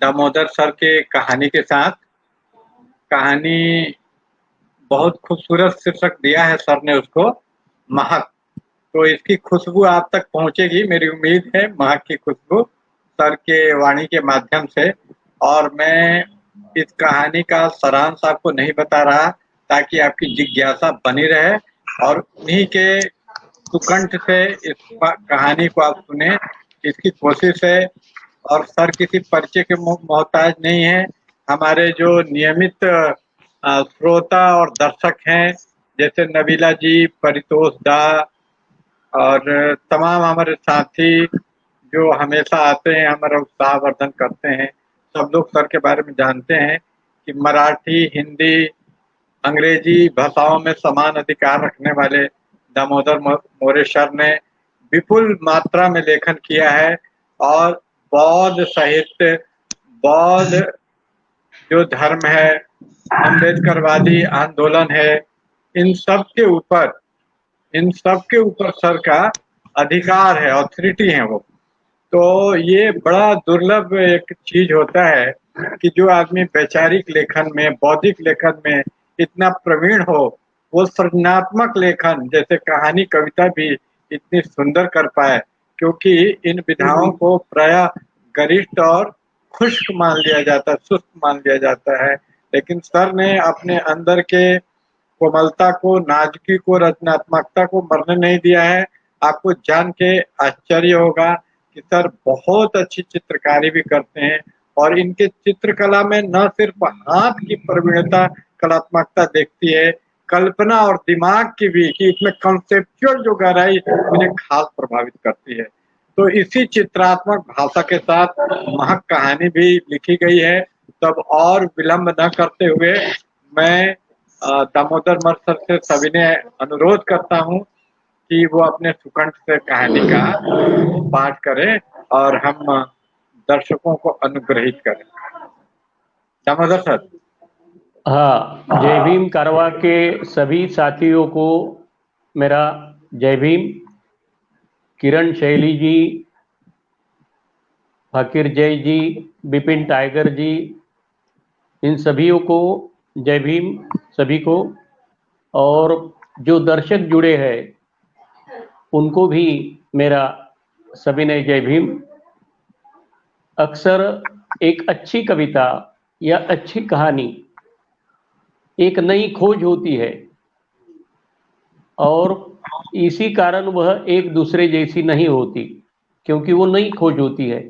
Damodar sir के कहानी के साथ। कहानी बहुत खूबसूरत शीर्षक दिया है सर ने उसको, महक। तो इसकी खुशबू आप तक पहुंचेगी, मेरी उम्मीद है, महक की खुशबू सर के वाणी के माध्यम से। और मैं इस कहानी का सारांश आपको नहीं बता रहा ताकि आपकी जिज्ञासा बनी रहे और उन्हीं के सुकंठ से इस कहानी को आप सुने, इसकी कोशिश है। और सर किसी परिचय के मोहताज नहीं है। हमारे जो नियमित श्रोता और दर्शक हैं, जैसे नबीला जी, परितोष दा और तमाम हमारे साथी जो हमेशा आते हैं, हमारा उत्साहवर्धन करते हैं, सब लोग सर के बारे में जानते हैं कि मराठी, हिंदी, अंग्रेजी भाषाओं में समान अधिकार रखने वाले दामोदर मोरे सर ने विपुल मात्रा में लेखन किया है। और बौद्ध साहित्य, बौद्ध जो धर्म है, अम्बेडकरवादी आंदोलन है, इन सब के ऊपर सर का अधिकार है, अथॉरिटी है वो। तो ये बड़ा दुर्लभ एक चीज होता है कि जो आदमी वैचारिक लेखन में, बौद्धिक लेखन में इतना प्रवीण हो, वो सृजनात्मक लेखन जैसे कहानी, कविता भी इतनी सुंदर कर पाए, क्योंकि इन विधाओं को प्रायः गरिष्ठ और खुश्क मान लिया जाता है, सुस्त मान लिया जाता है। लेकिन सर ने अपने अंदर के कोमलता को, नाजुकी को, रचनात्मकता को मरने नहीं दिया है। आपको जान के आश्चर्य होगा कि सर बहुत अच्छी चित्रकारी भी करते हैं और इनके चित्रकला में न सिर्फ हाथ की प्रवीणता, कलात्मकता देखती है, कल्पना और दिमाग की भी, कि इसमें कंसेप्चुअल जो गहराई मुझे खास प्रभावित करती है। तो इसी चित्रात्मक भाषा के साथ महक कहानी भी लिखी गई है। तब और विलंब न करते हुए मैं दामोदर मर सर से सविनय अनुरोध करता हूँ कि वो अपने सुकंठ से कहानी का पाठ करें और हम दर्शकों को अनुग्रहित करें। दामोदर सर। हाँ, जय भीम कारवा के सभी साथियों को मेरा जय भीम। किरण शैली जी, फकीर जय जी, बिपिन टाइगर जी, इन सभियों को जय भीम सभी को। और जो दर्शक जुड़े हैं उनको भी मेरा सविनय जय भीम। अक्सर एक अच्छी कविता या अच्छी कहानी एक नई खोज होती है और इसी कारण वह एक दूसरे जैसी नहीं होती, क्योंकि वो नई खोज होती है।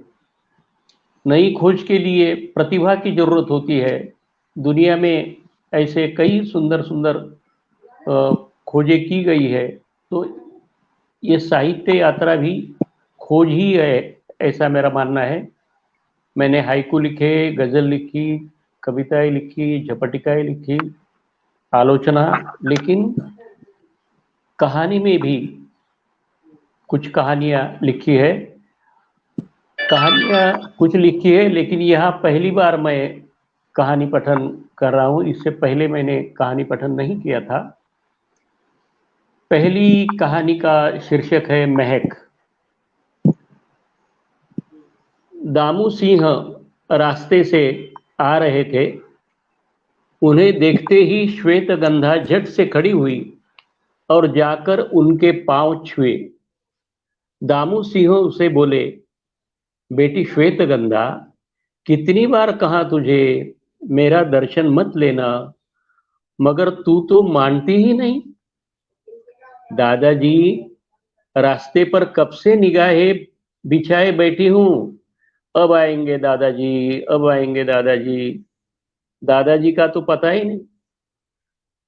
नई खोज के लिए प्रतिभा की जरूरत होती है। दुनिया में ऐसे कई सुंदर सुंदर खोजें की गई है, तो ये साहित्य यात्रा भी खोज ही है, ऐसा मेरा मानना है। मैंने हाइकू लिखे, गजल लिखी, कविताएं लिखी, झपटिकाएं लिखी, आलोचना, लेकिन कहानी में भी कुछ कहानियां लिखी है। कहानियां कुछ लिखी है, लेकिन यहाँ पहली बार मैं कहानी पठन कर रहा हूँ। इससे पहले मैंने कहानी पठन नहीं किया था। पहली कहानी का शीर्षक है महक। दामू सिंह रास्ते से आ रहे थे। उन्हें देखते ही श्वेतगंधा झट से खड़ी हुई और जाकर उनके पांव छुए। दामू सिंह उसे बोले, बेटी श्वेतगंधा, कितनी बार कहा तुझे मेरा दर्शन मत लेना, मगर तू तो मानती ही नहीं। दादाजी, रास्ते पर कब से निगाहें बिछाए बैठी हूं, अब आएंगे दादाजी, अब आएंगे दादाजी। दादाजी का तो पता ही नहीं।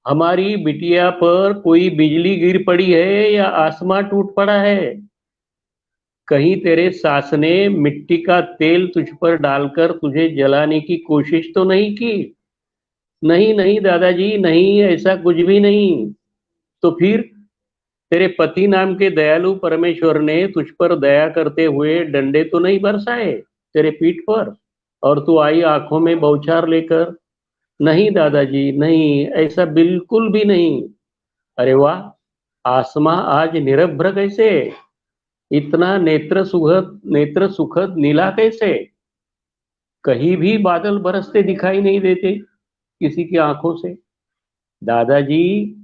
हमारी बिटिया पर कोई बिजली गिर पड़ी है या आसमां टूट पड़ा है? कहीं तेरे सास ने मिट्टी का तेल तुझ पर डालकर तुझे जलाने की कोशिश तो नहीं की? नहीं नहीं दादाजी, नहीं, ऐसा कुछ भी नहीं। तो फिर तेरे पति नाम के दयालु परमेश्वर ने तुझ पर दया करते हुए डंडे तो नहीं बरसाए तेरे पीठ पर, और तू आई आंखों में बौछार लेकर? नहीं दादाजी, नहीं, ऐसा बिल्कुल भी नहीं। अरे वाह, आसमां आज निरभ्र कैसे, इतना नेत्र सुखद नीला कैसे? कहीं भी बादल बरसते दिखाई नहीं देते किसी की आंखों से। दादाजी,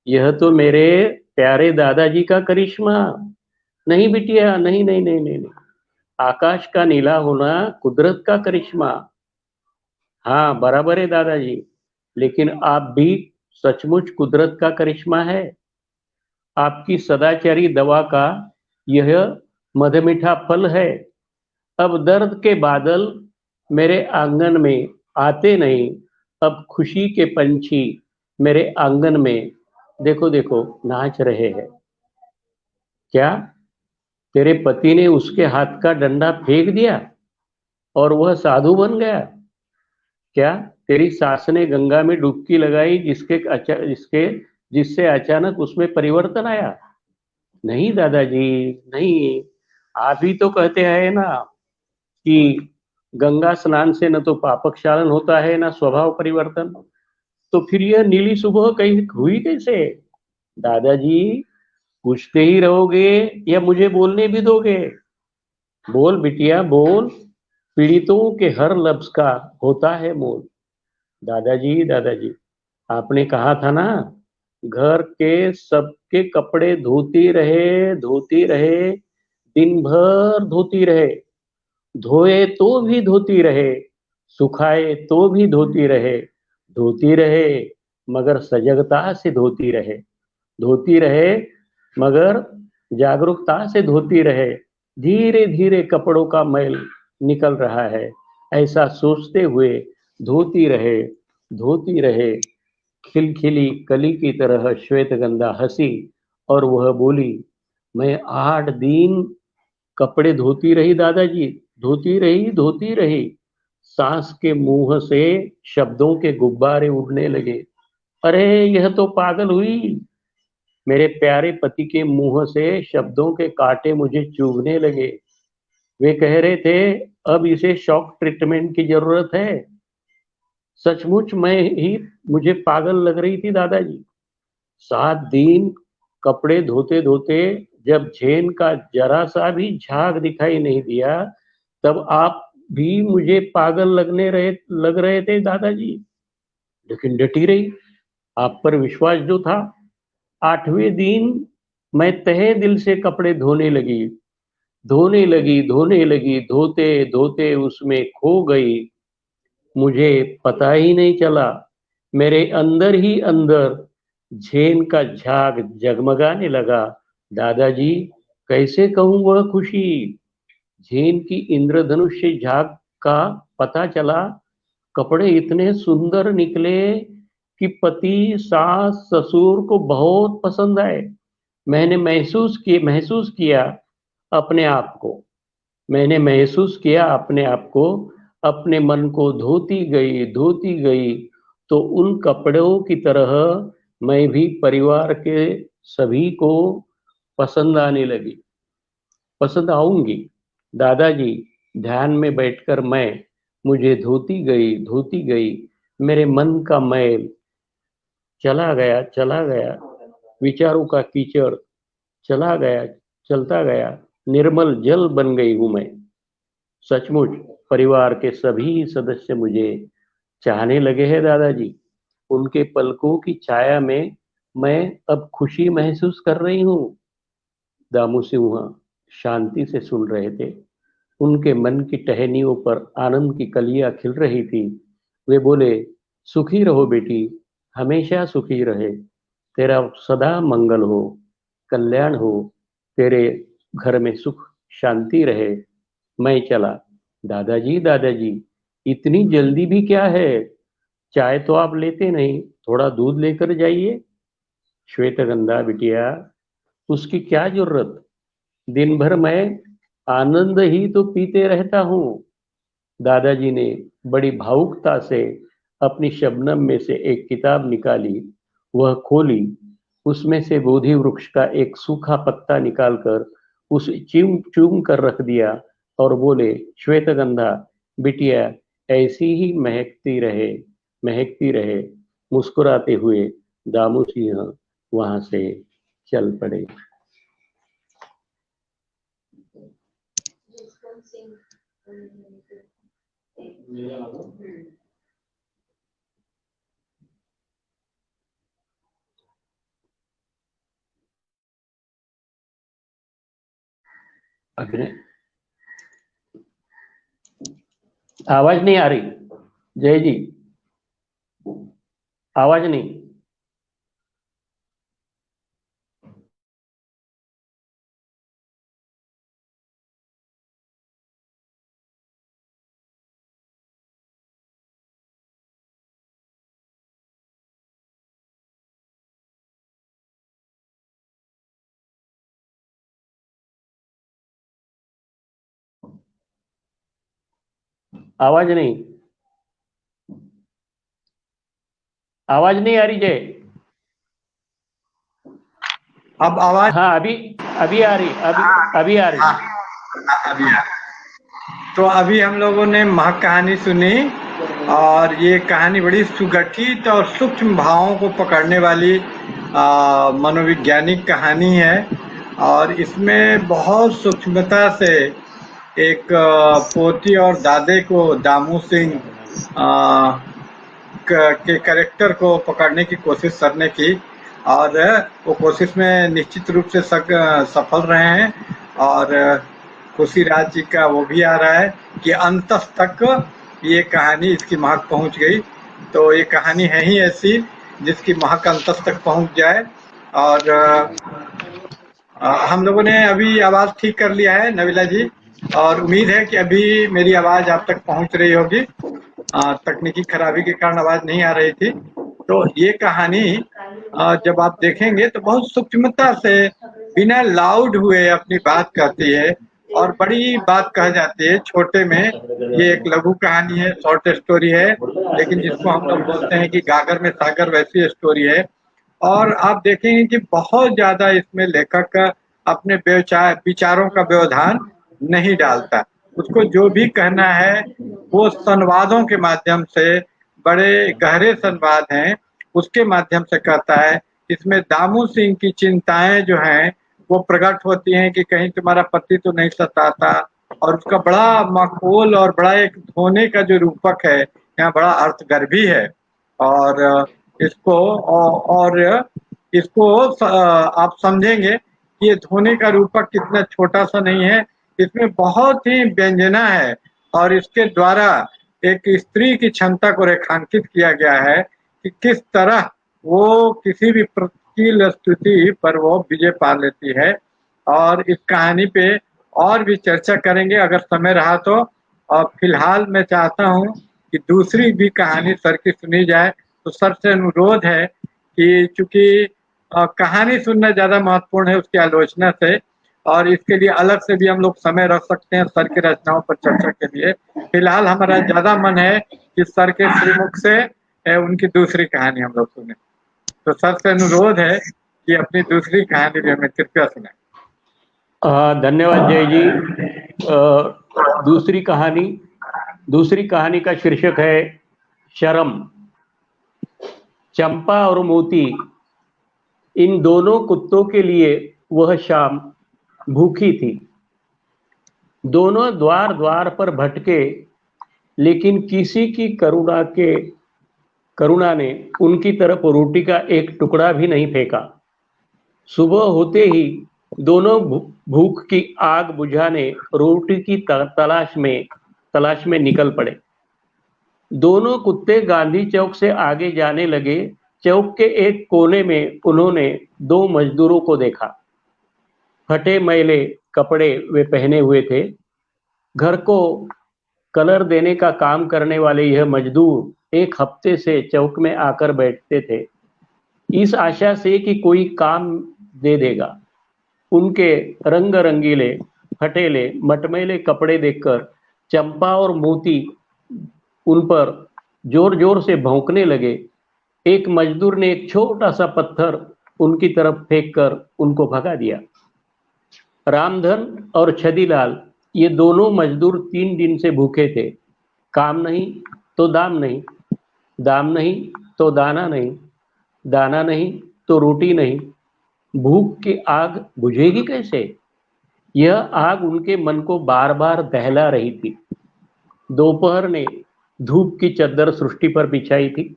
यह तो मेरे प्यारे दादाजी का करिश्मा। नहीं बिटिया, नहीं नहीं नहीं नहीं नहीं, आकाश का नीला होना कुदरत का करिश्मा। हाँ बराबर है दादाजी, लेकिन आप भी सचमुच कुदरत का करिश्मा है। आपकी सदाचारी दवा का यह मधुमीठा फल है। अब दर्द के बादल मेरे आंगन में आते नहीं, अब खुशी के पंछी मेरे आंगन में देखो देखो नाच रहे हैं। क्या तेरे पति ने उसके हाथ का डंडा फेंक दिया और वह साधु बन गया? क्या तेरी सास ने गंगा में डुबकी लगाई जिससे अचानक उसमें परिवर्तन आया? नहीं दादाजी, नहीं। आप ही तो कहते हैं ना कि गंगा स्नान से न तो पाप क्षालन होता है न स्वभाव परिवर्तन। तो फिर यह नीली सुबह कहीं हुई कैसे? दादाजी, पूछते ही रहोगे या मुझे बोलने भी दोगे? बोल बिटिया बोल, पीड़ितों के हर लफ्ज का होता है मोल। दादाजी दादाजी, आपने कहा था ना, घर के सबके कपड़े धोती रहे, दिन भर धोती रहे, धोए तो भी धोती रहे, सुखाए तो भी धोती रहे, मगर सजगता से धोती रहे, मगर जागरूकता से धोती रहे। धीरे धीरे कपड़ों का मैल निकल रहा है, ऐसा सोचते हुए धोती रहे। खिलखिली कली की तरह श्वेतगंधा हंसी और वह बोली, मैं 8 दिन कपड़े धोती रही दादाजी, धोती रही। सास के मुंह से शब्दों के गुब्बारे उड़ने लगे। अरे यह तो पागल हुई। मेरे प्यारे पति के मुंह से शब्दों के कांटे मुझे चुभने लगे। वे कह रहे थे अब इसे शॉक ट्रीटमेंट की जरूरत है। सचमुच मैं ही मुझे पागल लग रही थी दादाजी। 7 दिन कपड़े धोते धोते जब झेन का जरा सा भी झाग दिखाई नहीं दिया, तब आप भी मुझे पागल लग रहे थे दादाजी। लेकिन डटी रही, आप पर विश्वास जो था। 8वें दिन मैं तहे दिल से कपड़े धोने लगी, धोते धोते उसमें खो गई। मुझे पता ही नहीं चला, मेरे अंदर ही अंदर झेन का झाग जगमगाने लगा। दादाजी, कैसे कहूँ वह खुशी। झेन की इंद्रधनुष से झाग का पता चला। कपड़े इतने सुंदर निकले कि पति सास ससुर को बहुत पसंद आए। मैंने महसूस किया अपने आप को मैंने महसूस किया अपने आप को, अपने मन को धोती गई, तो उन कपड़ों की तरह मैं भी परिवार के सभी को पसंद आने लगी, पसंद आऊंगी। दादाजी, ध्यान में बैठकर मैं मुझे धोती गई, मेरे मन का मैल चला गया, विचारों का कीचड़ चला गया, चलता गया, निर्मल जल बन गई हूं मैं। सचमुच परिवार के सभी सदस्य मुझे चाहने लगे हैं दादाजी। उनके पलकों की छाया में मैं अब खुशी महसूस कर रही हूँ। दामू सिंह शांति से सुन रहे थे। उनके मन की टहनियों पर आनंद की कलियां खिल रही थी। वे बोले, सुखी रहो बेटी, हमेशा सुखी रहे, तेरा सदा मंगल हो, कल्याण हो, तेरे घर में सुख शांति रहे। मैं चला। दादाजी, इतनी जल्दी भी क्या है? चाय तो आप लेते नहीं, थोड़ा दूध लेकर जाइए। श्वेतगंधा बिटिया, उसकी क्या जरूरत, दिन भर मैं आनंद ही तो पीते रहता हूँ। दादाजी ने बड़ी भावुकता से अपनी शबनम में से एक किताब निकाली। वह खोली, उसमें से बोधि वृक्ष का एक सूखा पत्ता निकालकर उसे चूम चूम कर रख दिया और बोले, श्वेतगंधा बिटिया, ऐसी ही महकती रहे। मुस्कुराते हुए दामू सिंह वहां से चल पड़े। आवाज नहीं आ रही जय जी, आवाज नहीं। आवाज नहीं, आवाज नहीं आ रही जय। अब आवाज, हाँ अभी अभी आ रही, अभी आ रही। हाँ अभी आ, तो अभी हम लोगों ने महक कहानी सुनी, और ये कहानी बड़ी सुगठित और सूक्ष्म भावों को पकड़ने वाली मनोवैज्ञानिक कहानी है। और इसमें बहुत सूक्ष्मता से एक पोती और दादे को दामू सिंह के कैरेक्टर को पकड़ने की कोशिश करने की, और वो कोशिश में निश्चित रूप से सफल रहे हैं। और खुशी राज जी का वो भी आ रहा है कि अंत तक ये कहानी इसकी महक पहुंच गई। तो ये कहानी है ही ऐसी जिसकी महक अंत तक पहुंच जाए। और हम लोगों ने अभी आवाज ठीक कर लिया है नबीला जी, और उम्मीद है कि अभी मेरी आवाज आप तक पहुंच रही होगी। तकनीकी खराबी के कारण आवाज नहीं आ रही थी। तो ये कहानी जब आप देखेंगे तो बहुत सूक्ष्मता से बिना लाउड हुए अपनी बात कहती है, और बड़ी बात कह जाती है छोटे में। ये एक लघु कहानी है, शॉर्ट स्टोरी है, लेकिन जिसको हम लोग बोलते हैं कि गागर में सागर, वैसी स्टोरी है। और आप देखेंगे कि बहुत ज्यादा इसमें लेखक अपने विचारों का व्यवधान नहीं डालता। उसको जो भी कहना है वो संवादों के माध्यम से, बड़े गहरे संवाद हैं उसके माध्यम से कहता है। इसमें दामू सिंह की चिंताएं जो हैं वो प्रकट होती हैं कि कहीं तुम्हारा पति तो नहीं सताता, और उसका बड़ा माकूल और बड़ा एक धोने का जो रूपक है यहाँ बड़ा अर्थगर्भी है। और इसको और इसको आप समझेंगे कि ये धोने का रूपक कितना छोटा सा नहीं है, इसमें बहुत ही व्यंजना है। और इसके द्वारा एक स्त्री की क्षमता को रेखांकित किया गया है कि किस तरह वो किसी भी प्रतिकूल स्थिति पर वो विजय पा लेती है। और इस कहानी पे और भी चर्चा करेंगे अगर समय रहा तो। और फिलहाल मैं चाहता हूँ कि दूसरी भी कहानी सर की सुनी जाए। तो सर से अनुरोध है कि चूंकि कहानी सुनना ज्यादा महत्वपूर्ण है उसकी आलोचना से, और इसके लिए अलग से भी हम लोग समय रख सकते हैं सर की रचनाओं पर चर्चा के लिए। फिलहाल हमारा ज्यादा मन है कि सर के श्रीमुख से उनकी दूसरी कहानी हम लोग सुने। तो सर से अनुरोध है कि अपनी दूसरी कहानी भी हमें कृपया सुनाएं। धन्यवाद जय जी। दूसरी कहानी का शीर्षक है शर्म। चंपा और मोती, इन दोनों कुत्तों के लिए वह शाम भूखी थी। दोनों द्वार द्वार पर भटके, लेकिन किसी की करुणा ने उनकी तरफ रोटी का एक टुकड़ा भी नहीं फेंका। सुबह होते ही दोनों भूख की आग बुझाने रोटी की तलाश में निकल पड़े। दोनों कुत्ते गांधी चौक से आगे जाने लगे। चौक के एक कोने में उन्होंने दो मजदूरों को देखा। फटे मैले कपड़े वे पहने हुए थे। घर को कलर देने का काम करने वाले यह मजदूर एक हफ्ते से चौक में आकर बैठते थे, इस आशा से कि कोई काम दे देगा। उनके रंग रंगीले फटेले मटमैले कपड़े देखकर चंपा और मोती उन पर जोर जोर से भौंकने लगे। एक मजदूर ने एक छोटा सा पत्थर उनकी तरफ फेंककर उनको भगा दिया। रामधन और छदीलाल, ये दोनों मजदूर 3 दिन से भूखे थे। काम नहीं तो दाम नहीं, दाम नहीं तो दाना नहीं, दाना नहीं तो रोटी नहीं। भूख की आग बुझेगी कैसे? यह आग उनके मन को बार बार दहला रही थी। दोपहर ने धूप की चद्दर सृष्टि पर बिछाई थी।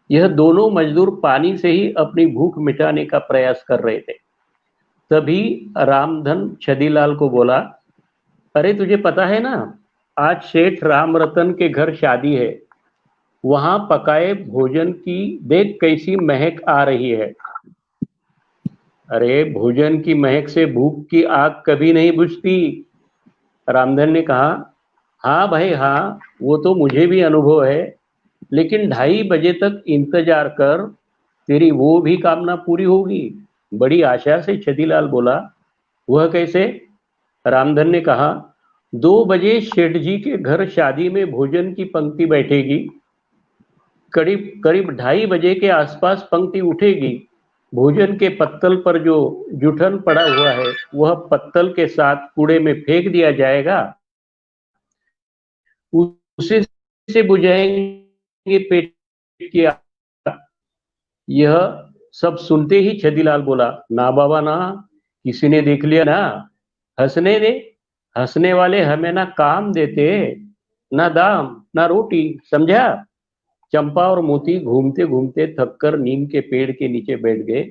यह दोनों मजदूर पानी से ही अपनी भूख मिटाने का प्रयास कर रहे थे। तभी रामधन छदीलाल को बोला, अरे तुझे पता है ना, आज सेठ राम रतन के घर शादी है। वहां पकाए भोजन की देख कैसी महक आ रही है। अरे भोजन की महक से भूख की आग कभी नहीं बुझती। रामधन ने कहा, हाँ भाई हाँ, वो तो मुझे भी अनुभव है, लेकिन 2:30 बजे तक इंतजार कर, तेरी वो भी कामना पूरी होगी। बड़ी आशा से छदीलाल बोला, वह कैसे? रामधन ने कहा, 2 बजे शेठ जी के घर शादी में भोजन की पंक्ति बैठेगी। करीब करीब 2:30 बजे के आसपास पंक्ति उठेगी। भोजन के पत्तल पर जो जूठन पड़ा हुआ है वह पत्तल के साथ कूड़े में फेंक दिया जाएगा। उसे से बुझाएंगे पेट की आग। यह सब सुनते ही छदीलाल बोला, ना बाबा ना, किसी ने देख लिया ना, हंसने दे। हंसने वाले हमें ना काम देते, ना दाम, ना रोटी, समझा? चंपा और मोती घूमते घूमते थककर नीम के पेड़ के नीचे बैठ गए।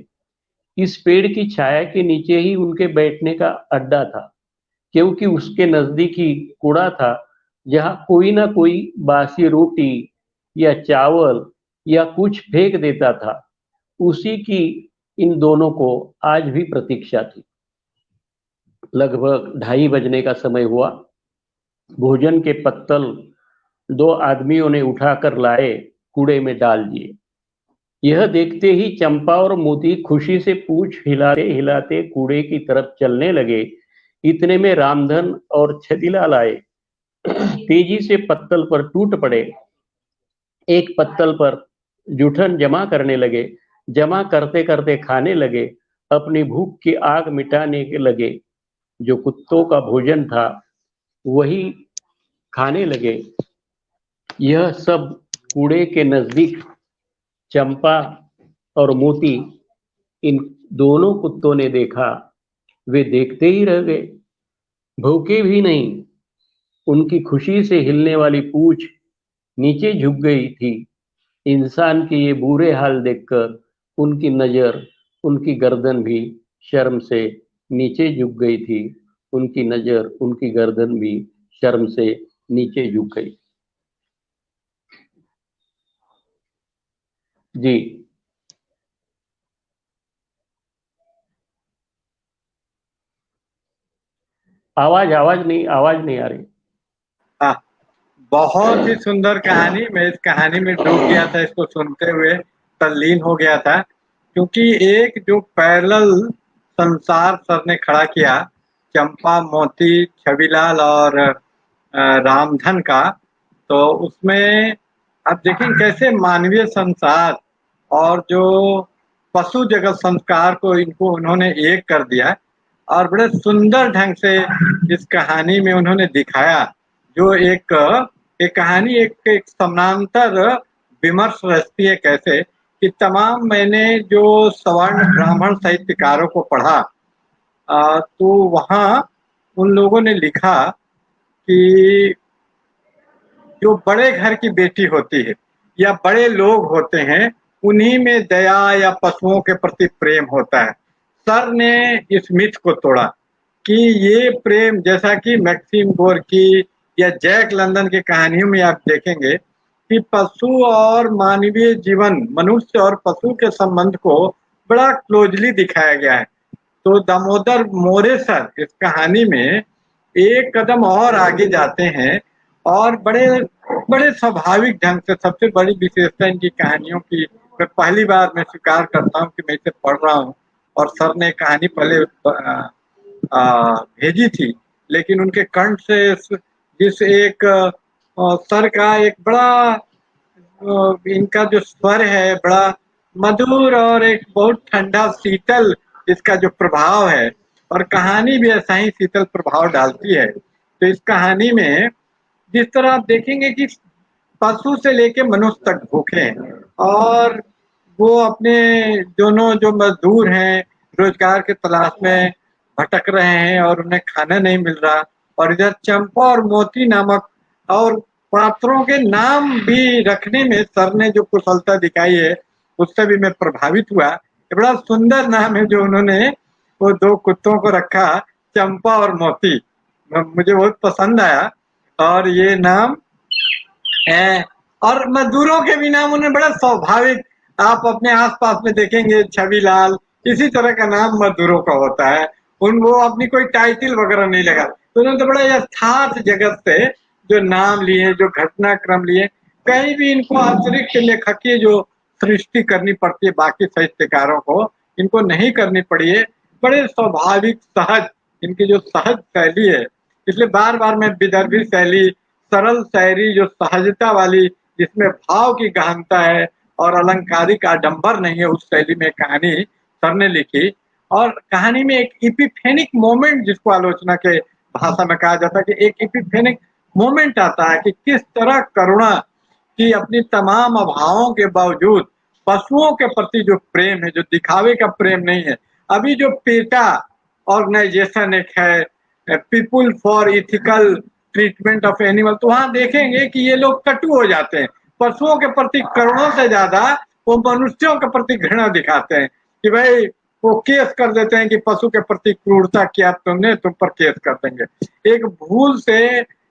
इस पेड़ की छाया के नीचे ही उनके बैठने का अड्डा था, क्योंकि उसके नजदीक ही कूड़ा था, जहां कोई ना कोई बासी रोटी या चावल या कुछ फेंक देता था। उसी की इन दोनों को आज भी प्रतीक्षा थी। लगभग 2:30 बजने का समय हुआ। भोजन के पत्तल दो आदमियों ने उठाकर लाए, कूड़े में डाल दिए। यह देखते ही चंपा और मोती खुशी से पूंछ हिलाते हिलाते कूड़े की तरफ चलने लगे। इतने में रामधन और छदीलाल आए, तेजी से पत्तल पर टूट पड़े। एक पत्तल पर जूठन जमा करने लगे, जमा करते करते खाने लगे, अपनी भूख की आग मिटाने के लगे। जो कुत्तों का भोजन था वही खाने लगे। यह सब कूड़े के नजदीक चंपा और मोती, इन दोनों कुत्तों ने देखा। वे देखते ही रह गए, भूखे भी नहीं। उनकी खुशी से हिलने वाली पूंछ नीचे झुक गई थी। इंसान के ये बुरे हाल देखकर उनकी नजर, उनकी गर्दन भी शर्म से नीचे झुक गई थी। उनकी नजर, उनकी गर्दन भी शर्म से नीचे झुक गई। जी। आवाज नहीं आ रही। हाँ, बहुत ही सुंदर कहानी। मैं इस कहानी में डूब गया था, इसको सुनते हुए तल्लीन हो गया था, क्योंकि एक जो पैरेलल संसार सर ने खड़ा किया, चंपा, मोती, छविलाल और रामधन का, तो उसमें आप देखें कैसे मानवीय संसार और जो पशु जगत संस्कार को इनको उन्होंने एक कर दिया, और बड़े सुंदर ढंग से इस कहानी में उन्होंने दिखाया। जो एक कहानी एक समानांतर विमर्श रचती है कैसे, कि तमाम मैंने जो सवर्ण ब्राह्मण साहित्यकारों को पढ़ा, तो वहाँ उन लोगों ने लिखा कि जो बड़े घर की बेटी होती है या बड़े लोग होते हैं, उन्हीं में दया या पशुओं के प्रति प्रेम होता है। सर ने इस मिथ को तोड़ा कि ये प्रेम, जैसा कि मैक्सिम गोर्की या जैक लंदन की कहानियों में आप देखेंगे कि पशु और मानवीय जीवन, मनुष्य और पशु के संबंध को बड़ा क्लोजली दिखाया गया है। तो दामोदर मोरे सर इस कहानी में एक कदम और आगे जाते हैं, और बड़े बड़े स्वाभाविक ढंग से, सबसे बड़ी विशेषता इनकी कहानियों की, मैं पहली बार मैं स्वीकार करता हूँ कि मैं इसे पढ़ रहा हूँ, और सर ने कहानी पहले भेजी थी, लेकिन उनके कंठ से जिस एक सर का एक बड़ा इनका जो स्वर है बड़ा मधुर, और एक बहुत ठंडा शीतल इसका जो प्रभाव है, और कहानी भी ऐसा ही शीतल प्रभाव डालती है। तो इस कहानी में जिस तरह आप देखेंगे कि पशु से लेके मनुष्य तक भूखे हैं, और वो अपने दोनों जो मजदूर हैं रोजगार के तलाश में भटक रहे हैं और उन्हें खाना नहीं मिल रहा, और इधर चंपा और मोती नामक और पात्रों के नाम भी रखने में सर ने जो कुशलता दिखाई है उससे भी मैं प्रभावित हुआ। ये बड़ा सुंदर नाम है जो उन्होंने वो दो कुत्तों को रखा, चंपा और मोती। मुझे बहुत पसंद आया। और ये नाम है, और मजदूरों के भी नाम उन्हें बड़ा स्वाभाविक, आप अपने आसपास में देखेंगे छविलाल, इसी तरह का नाम मजदूरों का होता है। उन वो अपनी कोई टाइटल वगैरह नहीं लगा, तो उन्होंने तो बड़ा यथार्थ जगत से जो नाम लिए, जो घटनाक्रम लिए, कहीं भी इनको अतिरिक्त लेखकीय जो सृष्टि करनी पड़ती है बाकी साहित्यकारों को, इनको नहीं करनी पड़ी है। बड़े स्वाभाविक सहज इनकी जो सहज शैली है, इसलिए बार बार मैं विदर्भी शैली, सरल शायरी जो सहजता वाली, जिसमें भाव की गहनता है और अलंकारिक आडंबर नहीं है, उस शैली में कहानी सर ने लिखी। और कहानी में एक इपिफेनिक मोमेंट, जिसको आलोचना के भाषा में कहा जाता है कि एक इपिफेनिक मोमेंट आता है कि किस तरह करुणा की अपनी तमाम अभावों के बावजूद पशुओं के प्रति जो प्रेम है, जो दिखावे का प्रेम नहीं है। अभी जो पेटा ऑर्गेनाइजेशन एक है, people for ethical treatment of animal, तो वहां देखेंगे कि ये लोग कटु हो जाते हैं। पशुओं के प्रति करुणा से ज्यादा वो मनुष्यों के प्रति घृणा दिखाते हैं कि भाई वो केस कर देते हैं कि पशु के प्रति क्रूरता किया तुमने, तुम पर केस कर देंगे। एक भूल से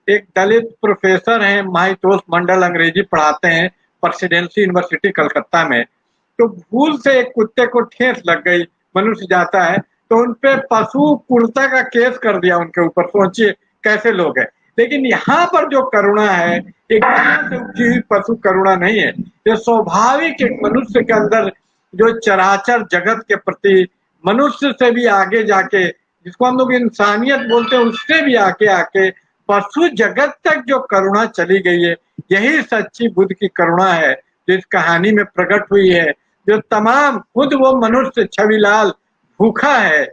एक दलित प्रोफेसर हैं, माहितोष मंडल, अंग्रेजी पढ़ाते हैं प्रेसिडेंसी यूनिवर्सिटी कलकत्ता में, तो भूल से एक कुत्ते को ठेस लग गई, मनुष्य जाता है तो उनपे पशु क्रूरता का केस कर दिया उनके ऊपर। सोचिए कैसे लोग हैं। लेकिन यहाँ पर जो करुणा है, एक से उठी हुई पशु करुणा नहीं है, ये स्वाभाविक एक मनुष्य के अंदर जो चराचर जगत के प्रति, मनुष्य से भी आगे जाके, जिसको हम लोग इंसानियत बोलते हैं, उससे भी आके आके पशु जगत तक जो करुणा चली गई है, यही सच्ची बुद्ध की करुणा है जो इस कहानी में प्रकट हुई है। जो तमाम, खुद वो मनुष्य छविलाल भूखा है,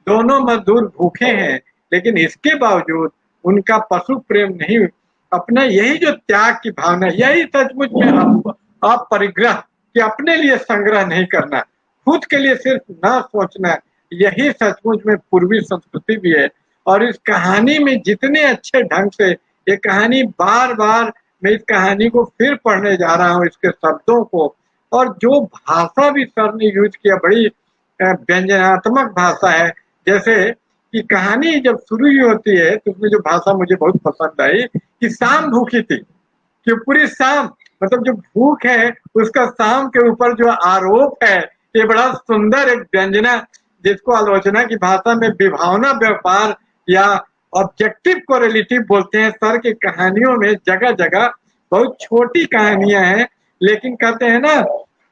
दोनों मजदूर भूखे हैं, लेकिन इसके बावजूद उनका पशु प्रेम नहीं, अपना यही जो त्याग की भावना, यही सचमुच में अपरिग्रह, कि अपने लिए संग्रह नहीं करना, खुद के लिए सिर्फ ना सोचना, यही सचमुच में पूर्वी संस्कृति भी है। और इस कहानी में जितने अच्छे ढंग से ये कहानी, बार बार मैं इस कहानी को फिर पढ़ने जा रहा हूँ, इसके शब्दों को, और जो भाषा भी सर ने यूज किया, बड़ी व्यंजनात्मक भाषा है। जैसे कि कहानी जब शुरू ही होती है तो उसमें जो भाषा मुझे बहुत पसंद आई कि शाम भूखी थी, कि पूरी शाम, मतलब जो भूख है उसका शाम के ऊपर जो आरोप है, ये बड़ा सुंदर एक व्यंजना, जिसको आलोचना की भाषा में विभावना व्यापार या ऑब्जेक्टिव कोरिलेटिव बोलते हैं। सर की कहानियों में जगह जगह बहुत छोटी कहानियां हैं, लेकिन कहते हैं ना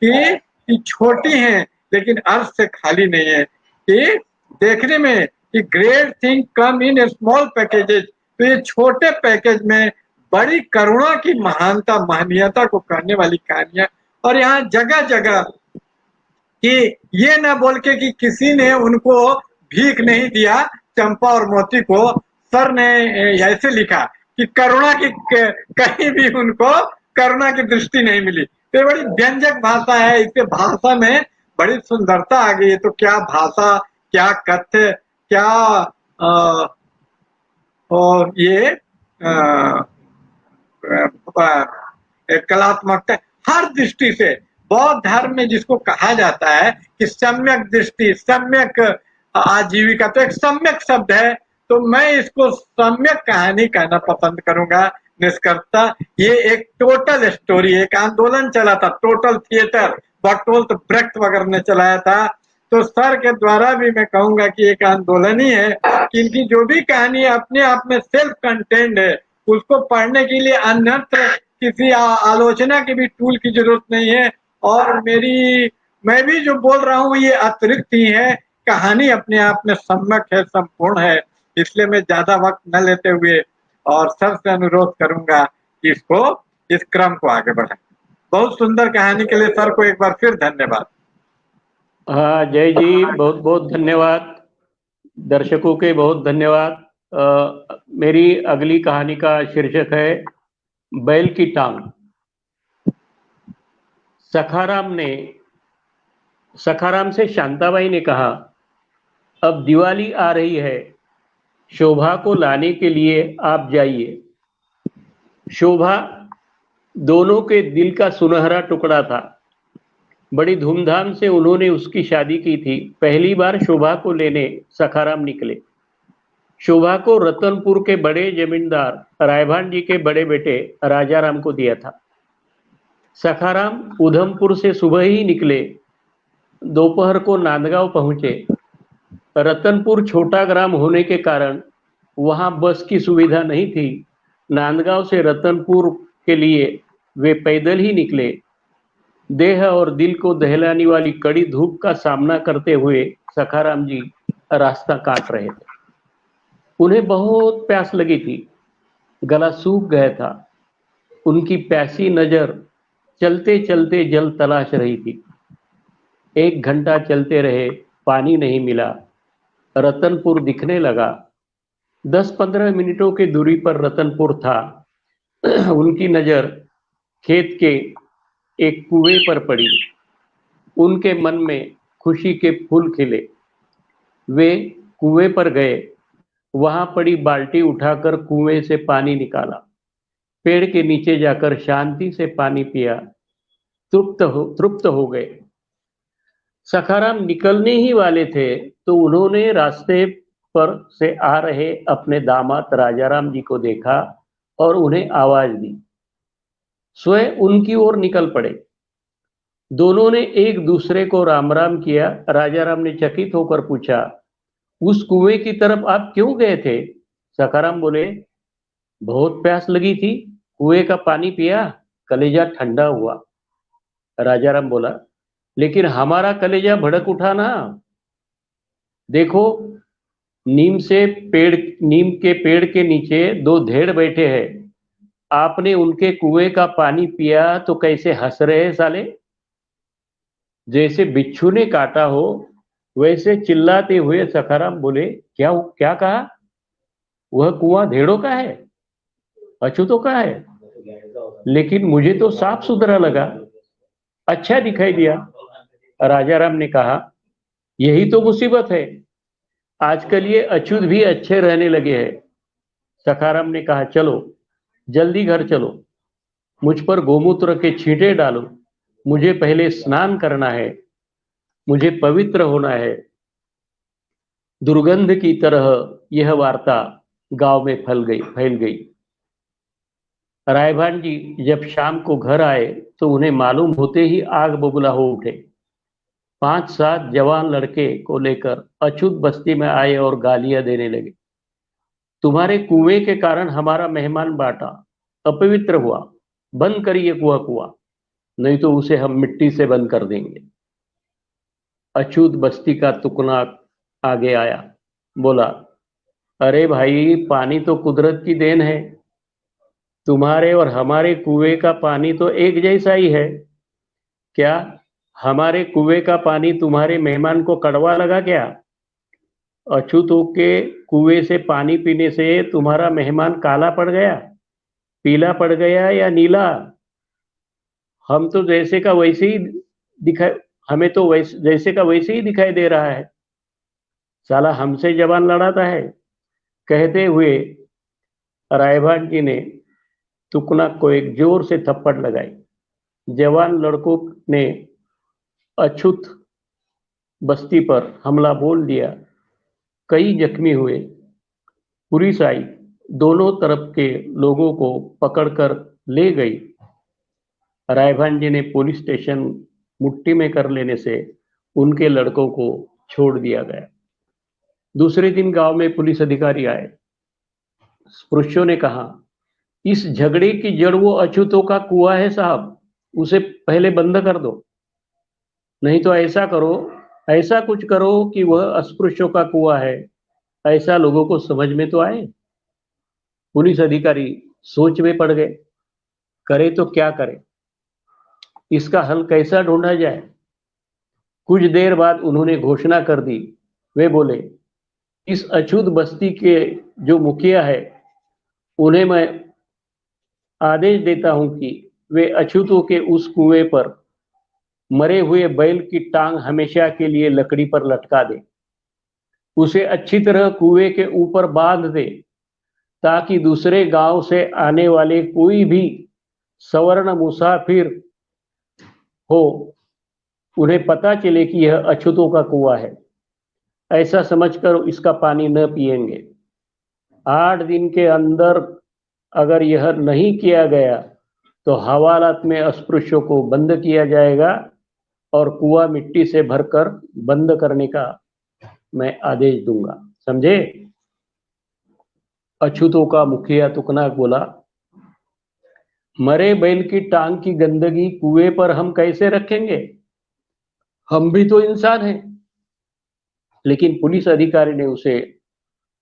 कि छोटी हैं लेकिन अर्थ से खाली नहीं है, कि देखने में कि great thing come in small packages, तो ये छोटे पैकेज में बड़ी करुणा की महानता, महनीयता को कहने वाली कहानियां। और यहाँ जगह जगह कि ये ना बोल के कि किसी ने उनको भीख नहीं दिया, चंपा और मोती को सर ने ऐसे लिखा कि करुणा की, कहीं भी उनको करुणा की दृष्टि नहीं मिली। तो बड़ी व्यंजक भाषा है, इससे भाषा में बड़ी सुंदरता आ गई है। तो क्या भाषा, क्या कथ्य, क्या और ये कलात्मकता, हर दृष्टि से बौद्ध धर्म में जिसको कहा जाता है कि सम्यक दृष्टि, सम्यक आजीविका, तो एक सम्यक शब्द है, तो मैं इसको सम्यक कहानी कहना पसंद करूंगा। निष्कर्षता ये एक टोटल स्टोरी, एक आंदोलन चला था, टोटल थिएटर बर्टोल्ट ब्रेख्ट वगैरह ने चलाया था। तो सर के द्वारा भी मैं कहूंगा कि एक आंदोलन ही है कि इनकी जो भी कहानी अपने आप में सेल्फ कंटेंड है, उसको पढ़ने के लिए अन्यत्र किसी आलोचना के भी टूल की जरूरत नहीं है। और मैं भी जो बोल रहा हूँ ये अतिरिक्त ही है, कहानी अपने आप में सम्यक है, संपूर्ण है। इसलिए मैं ज्यादा वक्त न लेते हुए और सर से अनुरोध करूंगा कि इस क्रम को आगे बढ़ाएं। बहुत सुंदर कहानी के लिए सर को एक बार फिर धन्यवाद। हाँ जय जी, बहुत बहुत धन्यवाद। दर्शकों के बहुत धन्यवाद। मेरी अगली कहानी का शीर्षक है बैल की टांग। सखाराम से शांताबाई ने कहा, अब दिवाली आ रही है, शोभा को लाने के लिए आप जाइए। शोभा दोनों के दिल का सुनहरा टुकड़ा था। बड़ी धूमधाम से उन्होंने उसकी शादी की थी। पहली बार शोभा को लेने सखाराम निकले। शोभा को रतनपुर के बड़े जमींदार रायभान जी के बड़े बेटे राजाराम को दिया था। सखाराम उधमपुर से सुबह ही निकले, दोपहर को नांदगांव पहुंचे। रतनपुर छोटा ग्राम होने के कारण वहां बस की सुविधा नहीं थी। नांदगांव से रतनपुर के लिए वे पैदल ही निकले। देह और दिल को दहलाने वाली कड़ी धूप का सामना करते हुए सखाराम जी रास्ता काट रहे थे। उन्हें बहुत प्यास लगी थी, गला सूख गया था। उनकी प्यासी नजर चलते चलते जल तलाश रही थी। 1 घंटा चलते रहे, पानी नहीं मिला। रतनपुर दिखने लगा। 10-15 मिनटों की दूरी पर रतनपुर था। उनकी नजर खेत के एक कुएं पर पड़ी। उनके मन में खुशी के फूल खिले। वे कुएं पर गए, वहां पड़ी बाल्टी उठाकर कुएं से पानी निकाला। पेड़ के नीचे जाकर शांति से पानी पिया। तृप्त हो गए। सखाराम निकलने ही वाले थे तो उन्होंने रास्ते पर से आ रहे अपने दामाद राजाराम जी को देखा और उन्हें आवाज दी। स्वयं उनकी ओर निकल पड़े। दोनों ने एक दूसरे को राम राम किया। राजाराम ने चकित होकर पूछा, उस कुएं की तरफ आप क्यों गए थे? सखाराम बोले, बहुत प्यास लगी थी, कुएं का पानी पिया, कलेजा ठंडा हुआ। राजाराम बोला, लेकिन हमारा कलेजा भड़क उठा ना। देखो, नीम के पेड़ के नीचे 2 धेड़ बैठे हैं। आपने उनके कुएं का पानी पिया तो कैसे हंस रहे हैं साले? जैसे बिच्छू ने काटा हो वैसे चिल्लाते हुए सखाराम बोले, क्या क्या कहा? वह कुआं धेड़ों का है, अछूतों का है? लेकिन मुझे तो साफ सुथरा लगा, अच्छा दिखाई दिया। राजाराम ने कहा, यही तो मुसीबत है, आजकल ये अछूत भी अच्छे रहने लगे हैं। सखाराम ने कहा, चलो जल्दी घर चलो, मुझ पर गोमूत्र के छींटे डालो, मुझे पहले स्नान करना है, मुझे पवित्र होना है। दुर्गंध की तरह यह वार्ता गांव में फैल गई। रायभान जी जब शाम को घर आए तो उन्हें मालूम होते ही आग बबूला हो उठे। 5-7 जवान लड़के को लेकर अछूत बस्ती में आए और गालियां देने लगे। तुम्हारे कुएं के कारण हमारा मेहमान बाटा अपवित्र हुआ, बंद करिए कुआं, नहीं तो उसे हम मिट्टी से बंद कर देंगे। अछूत बस्ती का तुकना आगे आया, बोला, अरे भाई, पानी तो कुदरत की देन है, तुम्हारे और हमारे कुएं का पानी तो एक जैसा ही है। क्या हमारे कुएं का पानी तुम्हारे मेहमान को कड़वा लगा क्या? अछूतों के कुएं से पानी पीने से तुम्हारा मेहमान काला पड़ गया, पीला पड़ गया या नीला? हम तो जैसे का वैसे ही दिखाई हमें तो जैसे का वैसे ही दिखाई दे रहा है। साला हमसे जबान लड़ाता है। कहते हुए रायभान जी ने तुकना को एक जोर से थप्पड़ लगाई। जवान लड़कों ने अछूत बस्ती पर हमला बोल दिया। कई जख्मी हुए। पुलिस आई, दोनों तरफ के लोगों को पकड़कर ले गई। रायभान जी ने पुलिस स्टेशन मुट्ठी में कर लेने से उनके लड़कों को छोड़ दिया गया। दूसरे दिन गांव में पुलिस अधिकारी आए। पुरुषों ने कहा, इस झगड़े की जड़ वो अछूतों का कुआं है साहब, उसे पहले बंद कर दो, नहीं तो ऐसा करो, ऐसा कुछ करो कि वह अस्पृश्यों का कुआं है, ऐसा लोगों को समझ में तो आए। पुलिस अधिकारी सोच में पड़ गए, करे तो क्या करे, इसका हल कैसा ढूंढा जाए। कुछ देर बाद उन्होंने घोषणा कर दी। वे बोले, इस अछूत बस्ती के जो मुखिया है उन्हें मैं आदेश देता हूं कि वे अछूतों के उस कुएं पर मरे हुए बैल की टांग हमेशा के लिए लकड़ी पर लटका दे, उसे अच्छी तरह कुएं के ऊपर बांध दे ताकि दूसरे गांव से आने वाले कोई भी सवर्ण मुसाफिर हो उन्हें पता चले कि यह अछूतों का कुआं है, ऐसा समझकर इसका पानी न पिएंगे। 8 दिन के अंदर अगर यह नहीं किया गया तो हवालात में अस्पृश्यों को बंद किया जाएगा और कुआं मिट्टी से भरकर बंद करने का मैं आदेश दूंगा। समझे? अछूतों का मुखिया तुकनाक बोला, मरे बैल की टांग की गंदगी कुएं पर हम कैसे रखेंगे? हम भी तो इंसान हैं। लेकिन पुलिस अधिकारी ने उसे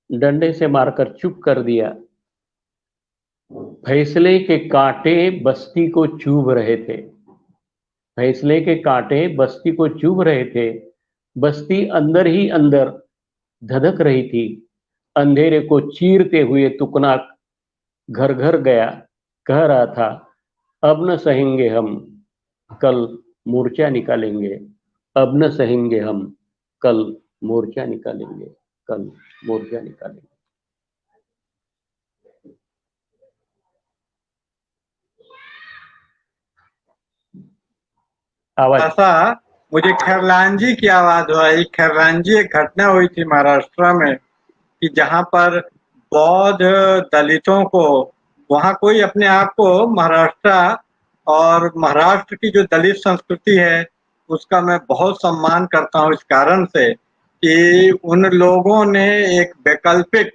डंडे से मारकर चुप कर दिया। फैसले के कांटे बस्ती को चुभ रहे थे। फैसले के कांटे बस्ती को चुभ रहे थे। बस्ती अंदर ही अंदर धधक रही थी। अंधेरे को चीरते हुए तुकनाक घर घर गया, कह रहा था, अब न सहेंगे हम, कल मोर्चा निकालेंगे। अब न सहेंगे हम, कल मोर्चा निकालेंगे, कल मोर्चा निकालेंगे। आवाज ऐसा मुझे खैरलांजी की आवाज आई। खैरलांजी एक घटना हुई थी महाराष्ट्र में कि जहां पर बौद्ध दलितों को, वहां कोई अपने आप को महाराष्ट्र और महाराष्ट्र की जो दलित संस्कृति है उसका मैं बहुत सम्मान करता हूँ, इस कारण से कि उन लोगों ने एक वैकल्पिक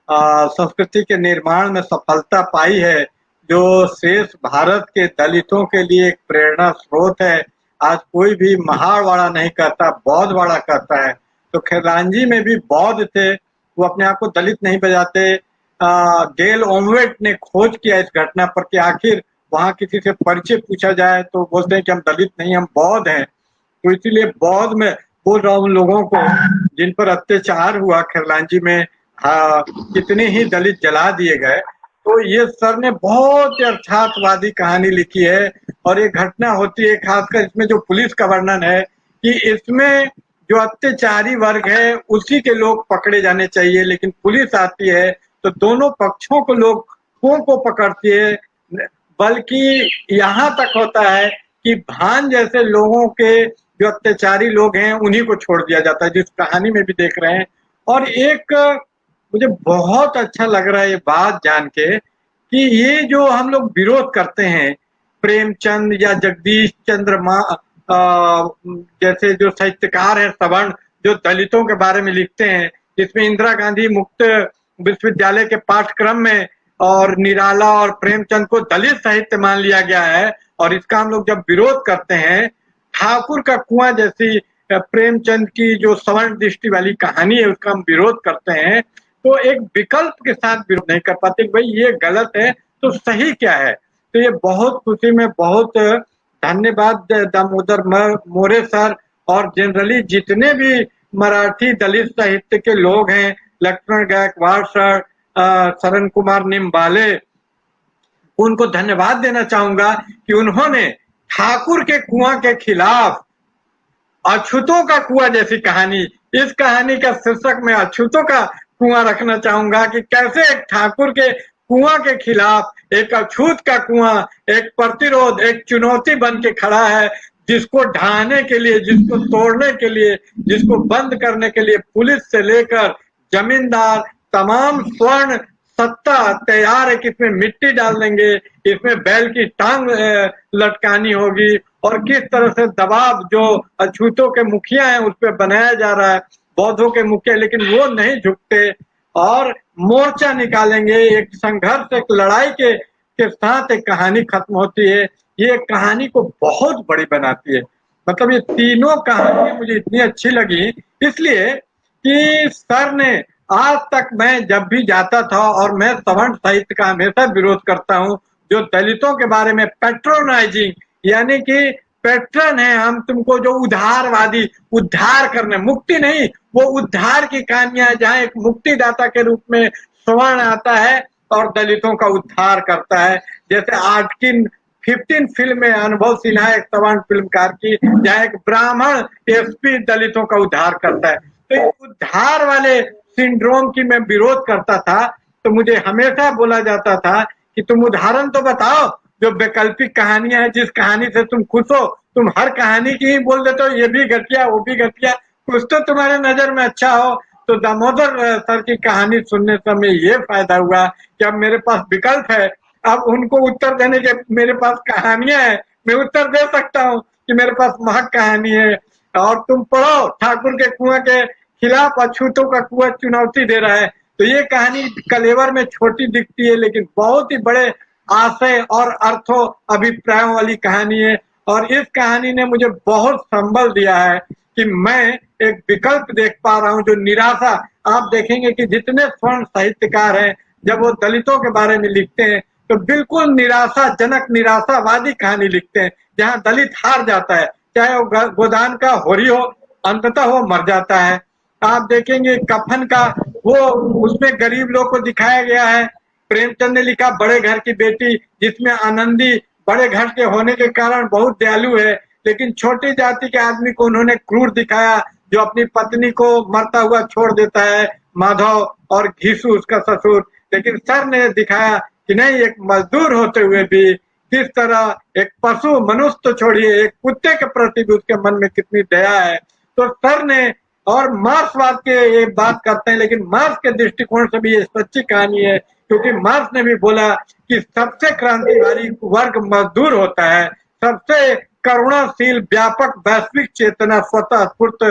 संस्कृति के निर्माण में सफलता पाई है, जो शेष भारत के दलितों के लिए एक प्रेरणा स्रोत है। आज कोई भी महाड़वाड़ा नहीं कहता, बौद्धवाड़ा कहता है। तो खैरलांजी में भी बौद्ध थे, वो अपने आप को दलित नहीं बजाते। गेल ओमवेट ने खोज किया इस घटना पर कि आखिर वहां किसी से परिचय पूछा जाए तो बोलते हैं कि हम दलित नहीं, हम बौद्ध हैं। तो इसीलिए बौद्ध में बोल रहा हूँ, लोगों को जिन पर अत्याचार हुआ खैरलांजी में, कितने ही दलित जला दिए गए। तो ये सर ने बहुत यथार्थवादी कहानी लिखी है और ये घटना होती है, खासकर इसमें जो पुलिस का वर्णन है कि इसमें जो अत्याचारी वर्ग है उसी के लोग पकड़े जाने चाहिए, लेकिन पुलिस आती है तो दोनों पक्षों को लोगों को पकड़ती है। बल्कि यहाँ तक होता है कि भान जैसे लोगों के जो अत्याचारी लोग हैं उन्हीं को छोड़ दिया जाता है, जिस कहानी में भी देख रहे हैं। और एक मुझे बहुत अच्छा लग रहा है ये बात जान के कि ये जो हम लोग विरोध करते हैं, प्रेमचंद या जगदीश चंद्र जैसे जो साहित्यकार है सवर्ण, जो दलितों के बारे में लिखते हैं, जिसमें इंदिरा गांधी मुक्त विश्वविद्यालय के पाठ्यक्रम में और निराला और प्रेमचंद को दलित साहित्य मान लिया गया है। और इसका हम लोग जब विरोध करते हैं, ठाकुर का कुआं जैसी प्रेमचंद की जो सवर्ण दृष्टि वाली कहानी है उसका हम विरोध करते हैं, तो एक विकल्प के साथ विरोध नहीं कर पाते भाई ये गलत है तो सही क्या है। तो ये बहुत खुशी में बहुत धन्यवाद दामोदर मोरे सर और जनरली जितने भी मराठी दलित साहित्य के लोग हैं, लक्ष्मण गायकवाड़ सर, शरण कुमार निम्बाले, उनको धन्यवाद देना चाहूंगा कि उन्होंने ठाकुर के कुआं के खिलाफ अछूतों का कुआं जैसी कहानी, इस कहानी का शीर्षक मैं अछूतों का कुआं रखना चाहूंगा कि कैसे एक ठाकुर के कुआं के खिलाफ एक अछूत का कुआं एक प्रतिरोध, एक चुनौती बन के खड़ा है, जिसको ढाने के लिए, जिसको तोड़ने के लिए, जिसको बंद करने के लिए पुलिस से लेकर जमींदार तमाम स्वर्ण सत्ता तैयार है कि इसमें मिट्टी डाल देंगे, इसमें बैल की टांग लटकानी होगी और किस तरह से दबाव जो अछूतों के मुखिया हैं उस पर बनाया जा रहा है, बौद्धों के मुखिया, लेकिन वो नहीं झुकते और मोर्चा निकालेंगे। एक संघर्ष, एक लड़ाई के साथ एक कहानी खत्म होती है। ये कहानी को बहुत बड़ी बनाती है। मतलब ये तीनों कहानियां मुझे इतनी अच्छी लगी इसलिए कि सर ने, आज तक मैं जब भी जाता था, और मैं सवर्ण साहित्य का हमेशा विरोध करता हूँ जो दलितों के बारे में पैट्रोनाइजिंग, यानी कि पैटर्न है, हम तुमको जो उधारवादी, उद्धार करने, मुक्ति नहीं, वो उद्धार की कहानियां जहां एक मुक्तिदाता के रूप में स्वर्ण आता है और दलितों का उद्धार करता है। जैसे आर्टकिन 15 फिल्म में अनुभव सिन्हा एक सवर्ण फिल्मकार की, जहां एक ब्राह्मण एसपी दलितों का उद्धार करता है। तो उद्धार वाले सिंड्रोम की मैं विरोध करता था, तो मुझे हमेशा बोला जाता था कि तुम उदाहरण तो बताओ, जो वैकल्पिक कहानियां हैं, जिस कहानी से तुम खुश हो, तुम हर कहानी की ही बोल देते हो, ये भी घटिया वो भी घटिया, कुछ तो तुम्हारे नजर में अच्छा हो। तो दामोदर सर की कहानी सुनने समय ये फायदा हुआ कि अब मेरे पास विकल्प है, अब उनको उत्तर देने के मेरे पास कहानियां हैं, मैं उत्तर दे सकता हूँ कि मेरे पास महक कहानी है। और तुम पढ़ो, ठाकुर के कुआं के खिलाफ अछूतों का कुआं चुनौती दे रहा है। तो ये कहानी कलेवर में छोटी दिखती है, लेकिन बहुत ही बड़े आशय और अर्थों अभिप्रायों वाली कहानी है। और इस कहानी ने मुझे बहुत संबल दिया है कि मैं एक विकल्प देख पा रहा हूँ, जो निराशा। आप देखेंगे कि जितने स्वर्ण साहित्यकार हैं, जब वो दलितों के बारे में लिखते हैं तो बिल्कुल निराशाजनक, निराशावादी कहानी लिखते हैं, जहां दलित हार जाता है, चाहे वो गोदान का होरी हो, अंततः वो मर जाता है। आप देखेंगे कफन का, वो उसमें गरीब लोग को दिखाया गया है। प्रेमचंद ने लिखा बड़े घर की बेटी, जिसमें आनंदी बड़े घर के होने के कारण बहुत दयालु है, लेकिन छोटी जाति के आदमी को उन्होंने क्रूर दिखाया, जो अपनी पत्नी को मरता हुआ छोड़ देता है, माधव और घीसू उसका ससुर। लेकिन सर ने दिखाया कि नहीं, एक मजदूर होते हुए भी किस तरह एक पशु, मनुष्य तो छोड़िए, एक कुत्ते के प्रति भी उसके मन में कितनी दया है। तो सर ने, और मार्क्सवाद के ये बात करते हैं, लेकिन मार्क्स के दृष्टिकोण से भी ये सच्ची कहानी है, क्योंकि मार्क्स ने भी बोला कि सबसे क्रांतिकारी वर्ग मजदूर होता है, सबसे करुणाशील, व्यापक, वैश्विक चेतना, स्वतः स्फूर्त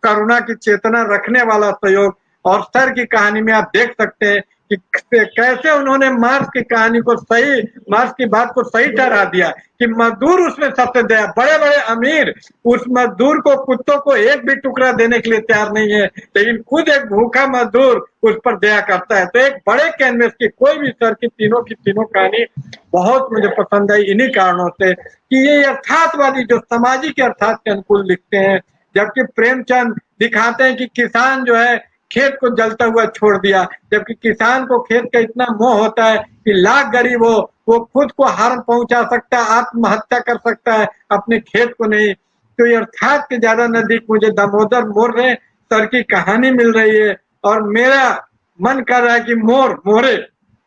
करुणा की चेतना रखने वाला सहयोग। और सर की कहानी में आप देख सकते हैं कि कैसे उन्होंने मार्क्स की कहानी को सही, मार्क्स की बात को सही ठहरा दिया कि मजदूर उसमें सबसे दया, बड़े बड़े अमीर उस मजदूर को, कुत्तों को एक भी टुकड़ा देने के लिए तैयार नहीं है, लेकिन खुद एक भूखा मजदूर उस पर दया करता है। तो एक बड़े कैनवस की कोई भी सर की तीनों कहानी बहुत मुझे पसंद आई, इन्हीं कारणों से कि ये यथार्थवादी, जो सामाजिक अर्थात के अनुकूल लिखते हैं। जबकि प्रेमचंद दिखाते हैं कि किसान जो है खेत को जलता हुआ छोड़ दिया, जबकि किसान को खेत का इतना मोह होता है कि लाख गरीब हो, वो खुद को हार्म पहुंचा सकता है, आत्महत्या कर सकता है, अपने खेत को नहीं। तो ये अर्थात के ज्यादा नजदीक मुझे दामोदर मोरे सर की कहानी मिल रही है, और मेरा मन कर रहा है कि मोरे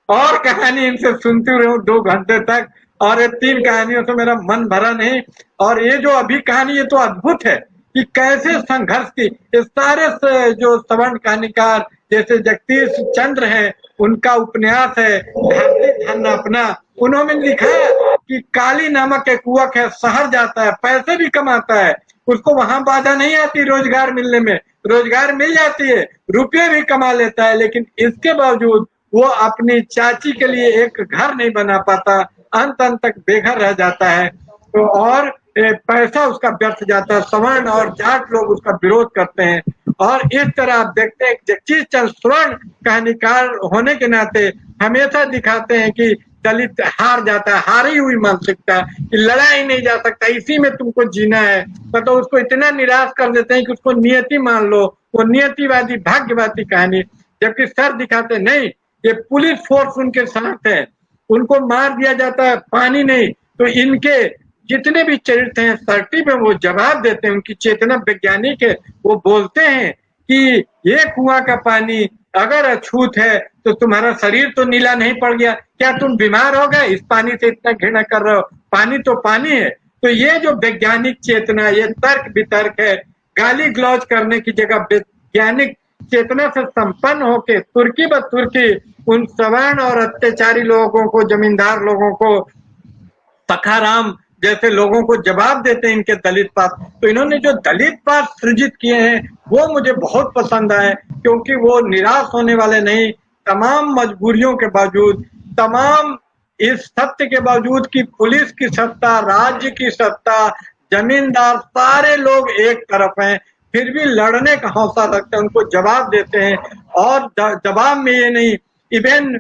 और कहानी इनसे सुनती रहूं 2 घंटे तक। और ये 3 कहानियों से मेरा मन भरा नहीं। और ये जो अभी कहानी, ये तो अद्भुत है कि कैसे संघर्ष की, ये सारे जो सवर्ण कहानीकार जैसे जगदीश चंद्र हैं, उनका उपन्यास है धरती धन अपना, उन्होंने लिखा है कि काली नामक एक युवक है, शहर जाता है, पैसे भी कमाता है, उसको वहां बाधा नहीं आती रोजगार मिलने में, रोजगार मिल जाती है, रुपये भी कमा लेता है, लेकिन इसके बावजूद वो अपनी चाची के लिए एक घर नहीं बना पाता, अंत तक बेघर रह जाता है। तो और पैसा उसका व्यर्थ जाता है, सवर्ण और जाट लोग उसका विरोध करते हैं। और इस तरह आप देखते हैं जगदीश चंद्र स्वर्ण कहानीकार होने के नाते हमेशा दिखाते हैं कि दलित हार जाता है, हारी हुई मानसिकता कि लड़ा ही नहीं जा सकता, इसी में तुमको जीना है। तो उसको इतना निराश कर देते हैं कि उसको नियति मान लो, वो नियतिवादी, भाग्यवादी कहानी। जबकि सर दिखाते नहीं, ये पुलिस फोर्स उनके साथ है, उनको मार दिया जाता है, पानी नहीं। तो इनके जितने भी चरित्र हैं सर्टी में वो जवाब देते हैं, उनकी चेतना वैज्ञानिक है, वो बोलते हैं कि ये कुआं का पानी अगर अछूत है तो तुम्हारा शरीर तो नीला नहीं पड़ गया, क्या तुम बीमार हो गए, इस पानी से इतना घृणा कर रहे हो, पानी तो पानी है। तो ये जो वैज्ञानिक चेतना, ये तर्क वितर्क है, गाली गलौज करने की जगह वैज्ञानिक चेतना से संपन्न होके तुर्की ब तुर्की उन सवर्ण और अत्याचारी लोगों को, जमींदार लोगों को, सखाराम जैसे लोगों को जवाब देते हैं इनके दलित पाठ। तो इन्होंने जो दलित पाठ सृजित किए हैं वो मुझे बहुत पसंद आए, क्योंकि वो निराश होने वाले नहीं, तमाम मजबूरियों के बावजूद, तमाम इस सत्य के बावजूद कि पुलिस की सत्ता, राज्य की सत्ता, जमींदार सारे लोग एक तरफ हैं, फिर भी लड़ने का हौसला रखते हैं, उनको जवाब देते हैं। और जवाब में ये नहीं, इवन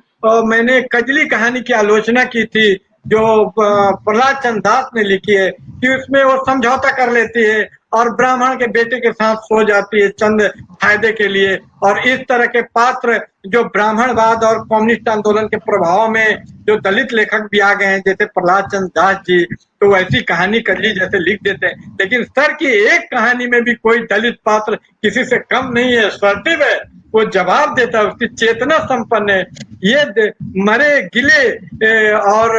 मैंने कजली कहानी की आलोचना की थी जो प्रहलाद चंद्र दास ने लिखी है, कि उसमें वो समझौता कर लेती है और ब्राह्मण के बेटे के साथ सो जाती है, चंद फायदे के लिए। और इस तरह के पात्र जो ब्राह्मणवाद और कम्युनिस्ट आंदोलन के प्रभाव में जो दलित लेखक भी आ गए हैं, जैसे प्रहलाद चंद्र दास जी, तो वैसी कहानी कजली जैसे लिख देते हैं। लेकिन सर की एक कहानी में भी कोई दलित पात्र किसी से कम नहीं है, असर्टिव है, वो जवाब देता है, उसकी चेतना संपन्न है। ये मरे गिले और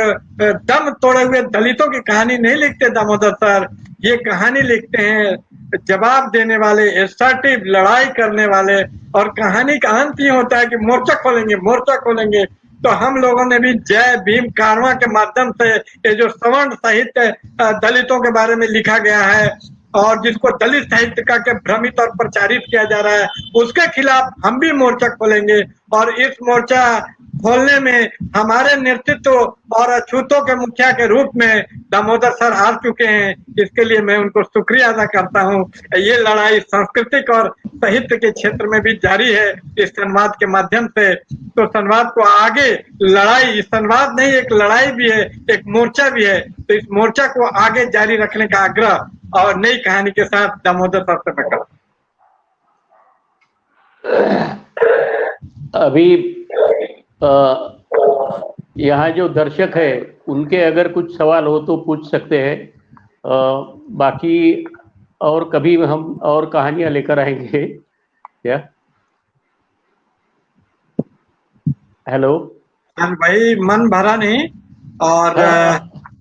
दम तोड़े हुए दलितों की कहानी नहीं लिखते दामोदर सर, ये कहानी लिखते हैं जवाब देने वाले, असर्टिव, लड़ाई करने वाले। और कहानी का अंत ही होता है कि मोर्चा खोलेंगे, मोर्चा खोलेंगे। तो हम लोगों ने भी जय भीम कारवां के माध्यम से ये जो सवर्ण साहित्य दलितों के बारे में लिखा गया है और जिसको दलित साहित्य का के भ्रमित और प्रचारित किया जा रहा है, उसके खिलाफ हम भी मोर्चा खोलेंगे। और इस मोर्चा खोलने में हमारे नेतृत्व और अछूतों के मुखिया के रूप में दामोदर सर आ चुके हैं, इसके लिए मैं उनको शुक्रिया अदा करता हूँ। ये लड़ाई सांस्कृतिक और साहित्य के क्षेत्र में भी जारी है इस संवाद के माध्यम से। तो संवाद को आगे, लड़ाई संवाद नहीं, एक लड़ाई भी है, एक मोर्चा भी है। तो इस मोर्चा को आगे जारी रखने का आग्रह और नई कहानी के साथ दामोदर सर से मैं करता हूं। अभी यहाँ जो दर्शक है उनके अगर कुछ सवाल हो तो पूछ सकते हैं, बाकी और कभी हम और कहानियां लेकर आएंगे क्या? हेलो भाई, मन भरा नहीं और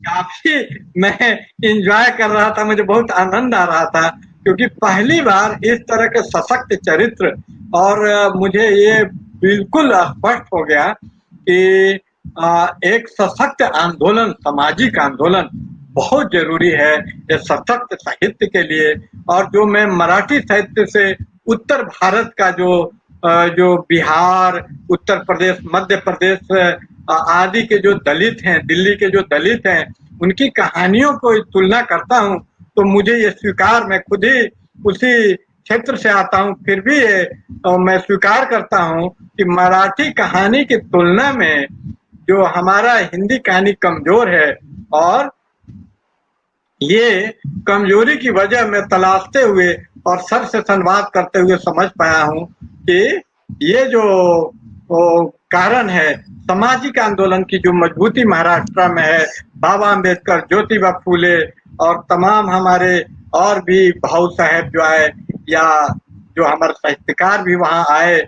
काफी मैं एंजॉय कर रहा था, मुझे बहुत आनंद आ रहा था क्योंकि पहली बार इस तरह के सशक्त चरित्र, और मुझे ये बिल्कुल स्पष्ट हो गया कि एक सशक्त आंदोलन, सामाजिक आंदोलन बहुत जरूरी है ये सशक्त साहित्य के लिए। और जो मैं मराठी साहित्य से उत्तर भारत का जो बिहार, उत्तर प्रदेश, मध्य प्रदेश आदि के जो दलित हैं, दिल्ली के जो दलित हैं, उनकी कहानियों को तुलना करता हूँ तो मुझे ये स्वीकार, मैं खुद ही उसी क्षेत्र से आता हूँ, फिर भी मैं स्वीकार करता हूँ कि मराठी कहानी की तुलना में जो हमारा हिंदी कहानी कमजोर है। और ये कमजोरी की वजह मैं तलाशते हुए और सर से संवाद करते हुए समझ पाया हूँ कि ये जो कारण है सामाजिक आंदोलन की, जो मजबूती महाराष्ट्र में है, बाबा अम्बेडकर, ज्योतिबा फूले और तमाम हमारे और भी भाऊ साहेब जो आए, या जो हमारे साहित्यकार भी वहाँ आए,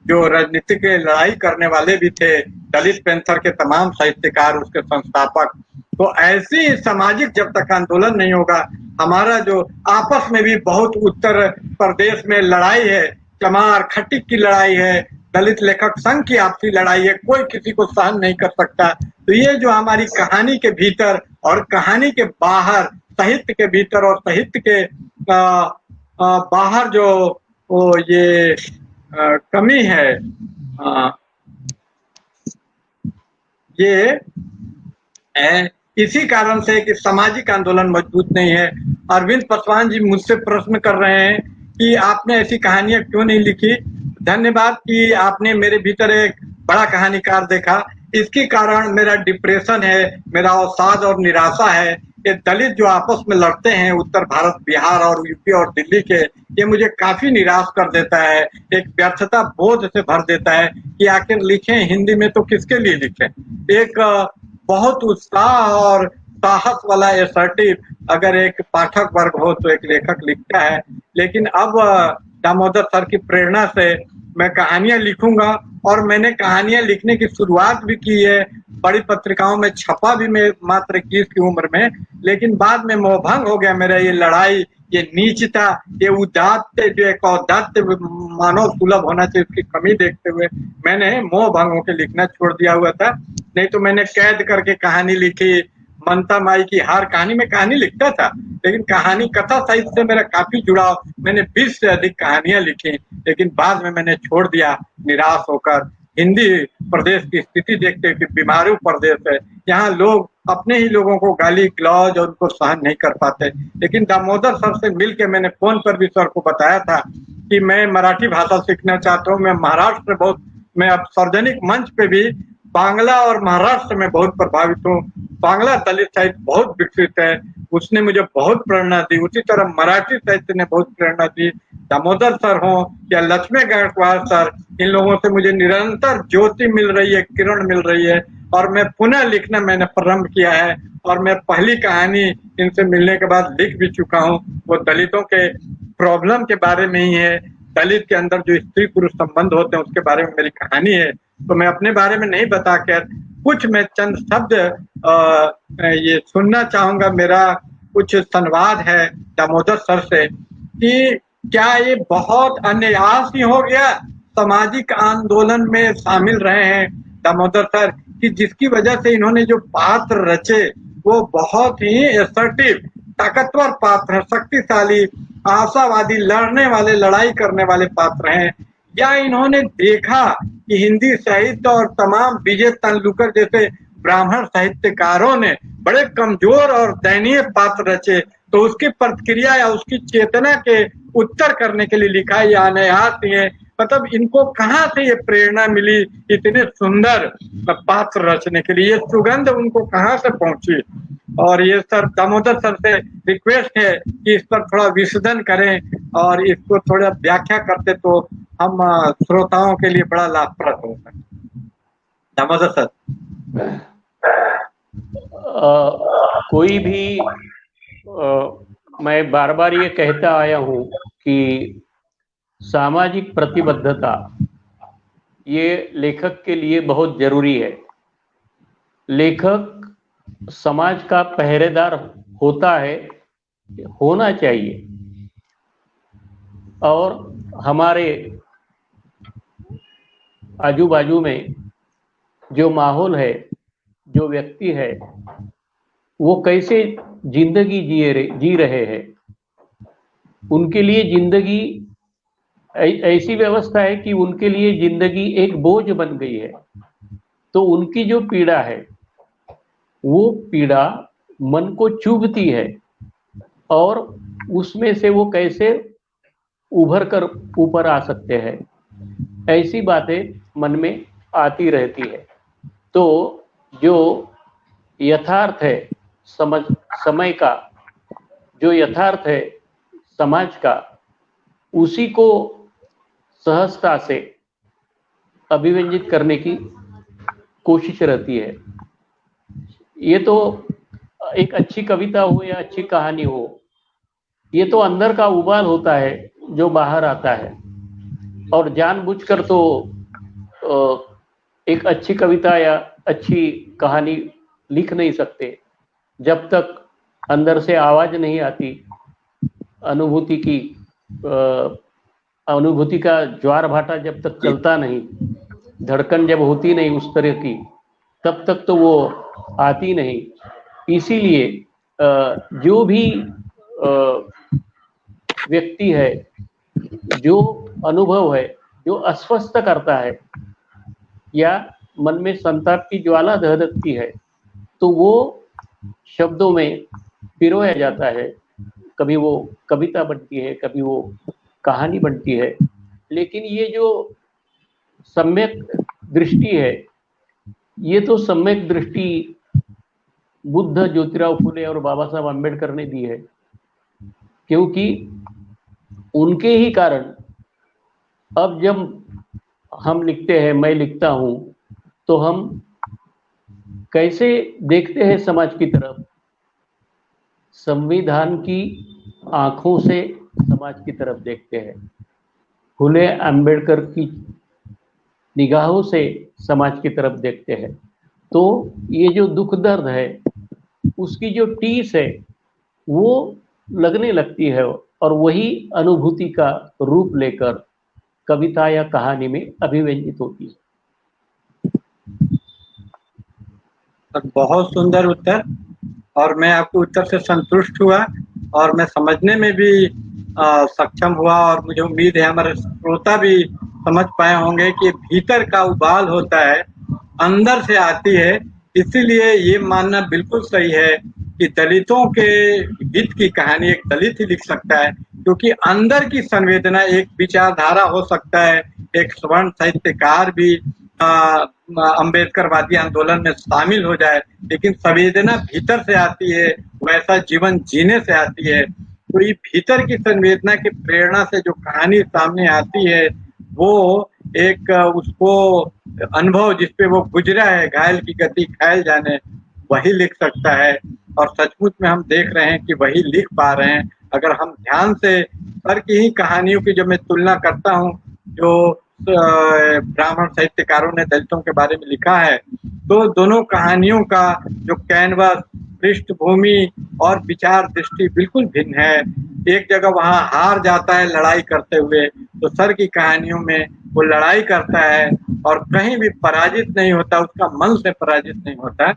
जो राजनीतिक लड़ाई करने वाले भी थे, दलित पैंथर के तमाम साहित्यकार, उसके संस्थापक। तो ऐसी सामाजिक जब तक आंदोलन नहीं होगा, हमारा जो आपस में भी बहुत उत्तर प्रदेश में लड़ाई है, चमार खटिक की लड़ाई है, दलित लेखक संघ की आपसी लड़ाई है, कोई किसी को सहन नहीं कर सकता। तो ये जो हमारी कहानी के भीतर और कहानी के बाहर, साहित्य के भीतर और साहित्य के बाहर जो ये कमी है, ये इसी कारण से कि सामाजिक आंदोलन मजबूत नहीं है। अरविंद पासवान जी मुझसे प्रश्न कर रहे हैं कि आपने ऐसी कहानियां क्यों नहीं लिखी। धन्यवाद कि आपने मेरे भीतर एक बड़ा कहानीकार देखा। इसके कारण मेरा डिप्रेशन है, मेरा अवसाद और निराशा है। ये दलित जो आपस में लड़ते हैं, उत्तर भारत, बिहार और यूपी और दिल्ली के, ये मुझे काफी निराश कर देता है, एक व्यर्थता बोध से भर देता है कि आखिर लिखें हिंदी में तो किसके लिए लिखें। एक बहुत उत्साह और साहस वाला असर्टिव अगर एक पाठक वर्ग हो तो एक लेखक लिखता है। लेकिन अब दामोदर सर की प्रेरणा से मैं कहानियां लिखूंगा, और मैंने कहानियां लिखने की शुरुआत भी की है, बड़ी पत्रिकाओं में छपा भी मैं मात्र 21 की उम्र में। लेकिन बाद में मोहभंग हो गया मेरा, ये लड़ाई, ये नीचता, ये उदात्त, जो एक औदात्त मानव सुलभ होना चाहिए, उसकी कमी देखते हुए मैंने मोहभंग होकर लिखना छोड़ दिया हुआ था। नहीं तो मैंने कैद करके कहानी लिखी, ममता माई की हार कहानी में कहानी लिखता था, लेकिन कहानी कथा साहित्य से मेरा काफी जुड़ाव, मैंने 20 से अधिक कहानियां लिखी, लेकिन बाद में मैंने छोड़ दिया निराश होकर। हिंदी प्रदेश की स्थिति देखते हुए, बीमारू प्रदेश है, यहाँ लोग अपने ही लोगों को गाली गलौज और उनको सहन नहीं कर पाते। लेकिन दामोदर सर से मिलकर मैंने फोन पर भी सर को बताया था कि मैं मराठी भाषा सीखना चाहता हूँ, मैं महाराष्ट्र में बहुत, मैं अब सार्वजनिक मंच पे भी बांग्ला और महाराष्ट्र में बहुत प्रभावित हूँ। बांग्ला दलित साहित्य बहुत विकसित है, उसने मुझे बहुत प्रेरणा दी। उसी तरह मराठी साहित्य ने बहुत प्रेरणा दी। दामोदर सर हों या लक्ष्मी गायकवाड़ सर, इन लोगों से मुझे निरंतर ज्योति मिल रही है, किरण मिल रही है। और मैं पुनः लिखना मैंने प्रारंभ किया है और मैं पहली कहानी इनसे मिलने के बाद लिख भी चुका हूँ। वो दलितों के प्रॉब्लम के बारे में ही है। दलित के अंदर जो स्त्री पुरुष संबंध होते हैं उसके बारे में मेरी कहानी है। तो मैं अपने बारे में नहीं बता कर कुछ मैं चंद शब्द ये सुनना चाहूंगा। मेरा कुछ संवाद है दामोदर सर से कि क्या ये बहुत अन्यास ही हो गया, सामाजिक आंदोलन में शामिल रहे हैं दामोदर सर, कि जिसकी वजह से इन्होंने जो पात्र रचे वो बहुत ही असर्टिव, ताकतवर पात्र हैं, शक्तिशाली, आशावादी, लड़ने वाले, लड़ाई करने वाले पात्र हैं। या इन्होंने देखा कि हिंदी साहित्य और तमाम विजय तेंदुलकर जैसे ब्राह्मण साहित्यकारों ने बड़े कमजोर और दयनीय पात्र रचे, तो उसकी प्रतिक्रिया या उसकी चेतना के उत्तर करने के लिए लिखा या अनायास है। मतलब इनको कहाँ से ये प्रेरणा मिली इतने सुंदर पात्र रचने के लिए, ये सुगंध उनको कहाँ से पहुंची। और ये सर दामोदर सर से रिक्वेस्ट है कि इस पर थोड़ा विशदन करें और इसको थोड़ा व्याख्या करते तो हम श्रोताओं के लिए बड़ा लाभप्रद होगा। दामोदर सर। कोई भी मैं बार बार ये कहता आया हूँ कि सामाजिक प्रतिबद्धता ये लेखक के लिए बहुत जरूरी है। लेखक समाज का पहरेदार होता है, होना चाहिए। और हमारे आजू बाजू में जो माहौल है, जो व्यक्ति है, वो कैसे जिंदगी जी रहे हैं, उनके लिए जिंदगी ऐसी व्यवस्था है कि उनके लिए जिंदगी एक बोझ बन गई है। तो उनकी जो पीड़ा है वो पीड़ा मन को चुभती है और उसमें से वो कैसे उभर कर ऊपर आ सकते हैं, ऐसी बातें मन में आती रहती है। तो जो यथार्थ है समय का, जो यथार्थ है समाज का, उसी को सहजता से अभिव्यंजित करने की कोशिश रहती है। ये तो एक अच्छी कविता हो या अच्छी कहानी हो, ये तो अंदर का उबाल होता है जो बाहर आता है। और जानबूझकर तो एक अच्छी कविता या अच्छी कहानी लिख नहीं सकते जब तक अंदर से आवाज नहीं आती, अनुभूति का ज्वार भाटा जब तक चलता नहीं, धड़कन जब होती नहीं उस तरह की, तब तक तो वो आती नहीं। इसीलिए जो भी व्यक्ति है, जो अनुभव है, जो अस्वस्थ करता है या मन में संताप की ज्वाला दहकती है, तो वो शब्दों में पिरोया जाता है। कभी वो कविता बनती है, कभी वो कहानी बनती है। लेकिन ये जो सम्यक दृष्टि है, ये तो सम्यक दृष्टि बुद्ध, ज्योतिराव फुले और बाबा साहब अम्बेडकर ने दी है, क्योंकि उनके ही कारण अब जब हम लिखते हैं, मैं लिखता हूं, तो हम कैसे देखते हैं समाज की तरफ, संविधान की आंखों से समाज की तरफ देखते हैं, फुले अम्बेडकर की निगाहों से समाज की तरफ देखते हैं। तो ये जो दुख दर्द है, उसकी जो टीस है वो लगने लगती है और वही अनुभूति का रूप लेकर कविता या कहानी में अभिव्यंजित होती है। बहुत सुंदर उत्तर, और मैं आपके उत्तर से संतुष्ट हुआ और मैं समझने में भी सक्षम हुआ। और मुझे उम्मीद है हमारे श्रोता भी समझ पाए होंगे कि भीतर का उबाल होता है, अंदर से आती है। इसीलिए ये मानना बिल्कुल सही है कि दलितों के हित की कहानी एक दलित ही लिख सकता है, क्योंकि अंदर की संवेदना, एक विचारधारा हो सकता है एक स्वर्ण साहित्यकार भी अंबेडकरवादी आंदोलन में शामिल हो जाए, लेकिन संवेदना भीतर से आती है, वैसा जीवन जीने से आती है। तो ये भीतर की संवेदना की प्रेरणा से जो कहानी सामने आती है, वो एक उसको अनुभव जिसपे वो गुजरा है, घायल की गति घायल जाने, वही लिख सकता है। और सचमुच में हम देख रहे हैं कि वही लिख पा रहे हैं। अगर हम ध्यान से सर की ही कहानियों की जब मैं तुलना करता हूँ, जो ब्राह्मण साहित्यकारों ने दलितों के बारे में लिखा है, तो दोनों कहानियों का जो कैनवस, पृष्ठभूमि और विचार दृष्टि बिल्कुल भिन्न है। एक जगह वहाँ हार जाता है लड़ाई करते हुए, तो सर की कहानियों में वो लड़ाई करता है और कहीं भी पराजित नहीं होता, उसका मन से पराजित नहीं होता।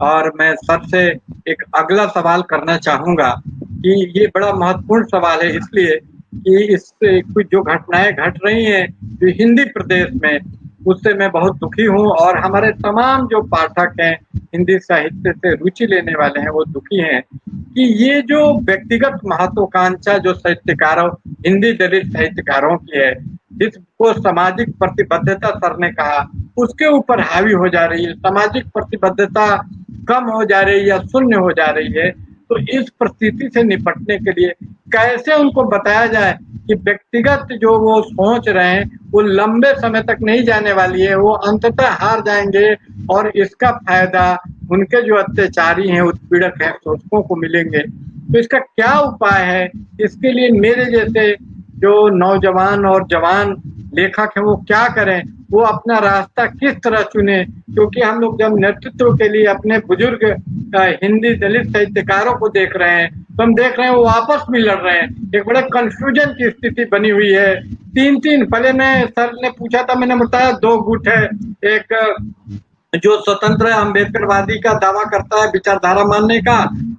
और मैं सर से एक अगला सवाल करना चाहूँगा कि ये बड़ा महत्वपूर्ण सवाल है, इसलिए कि इससे कुछ जो घटनाएँ घट रही हैं जो हिंदी प्रदेश में, उससे मैं बहुत दुखी हूँ और हमारे तमाम जो पाठक हैं, हिंदी साहित्य से रुचि लेने वाले हैं, वो दुखी हैं कि ये जो व्यक्तिगत महत्वाकांक्षा जो साहित्यकारों, हिंदी दलित साहित्यकारों की है, जिसको सामाजिक प्रतिबद्धता सर ने कहा, उसके ऊपर हावी हो जा रही है। सामाजिक प्रतिबद्धता कम हो जा रही है या शून्य हो जा रही है। तो इस परिस्थिति से निपटने के लिए कैसे उनको बताया जाए कि व्यक्तिगत जो वो सोच रहे हैं, वो लंबे समय तक नहीं जाने वाली है, वो अंततः हार जाएँगे और इसका फ़ायदा उनके जो अत्याचारी हैं, उत्पीड़क हैं, शोषकों को मिलेंगे। तो इसका क्या उपाय है? इसके लिए मेरे जैसे जो नौजवान और जवान लेखक हैं, वो क्या करें? वो अपना रास्ता किस तरह चुनें? क्योंकि हम लोग जब नेतृत्व के लिए अपने बुजुर्ग हिंदी दलित साहित्यकारों को देख रहे हैं, तो हम देख रहे हैं वो आपस में लड़ रहे हैं। एक बड़े कन्फ्यूजन की स्थिति बनी हुई है। 3-3 पहले मैं सर ने पूछा था, मैंने बताया 2 गुट है। एक जो स्वतंत्र अम्बेडकरवादी का दावा करता है विचारधारा मानने का,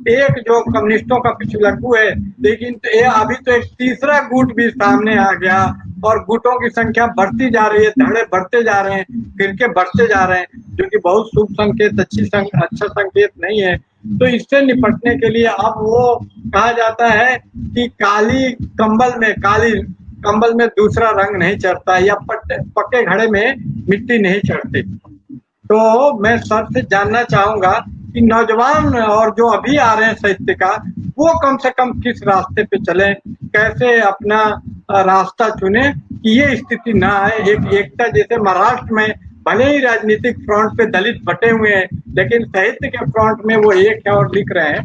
एक जो कम्युनिस्टों का पिछलग्गू है, लेकिन अभी तो एक तीसरा गुट भी सामने आ गया और गुटों की संख्या बढ़ती जा रही है, धड़े बढ़ते जा रहे हैं, फिरके बढ़ते जा रहे हैं, जो कि बहुत शुभ संकेत, अच्छा संकेत नहीं है। तो इससे निपटने के लिए अब वो कहा जाता है कि काली कंबल में दूसरा रंग नहीं चढ़ता, या पक्के घड़े में मिट्टी नहीं चढ़ती। तो मैं सर से जानना चाहूंगा कि नौजवान और जो अभी आ रहे हैं साहित्यकार, वो कम से कम किस रास्ते पे चलें, कैसे अपना रास्ता चुने कि ये स्थिति ना आए। एक एकता, जैसे महाराष्ट्र में भले ही राजनीतिक फ्रंट पे दलित बटे हुए हैं, लेकिन साहित्य के फ्रंट में वो एक है और लिख रहे हैं।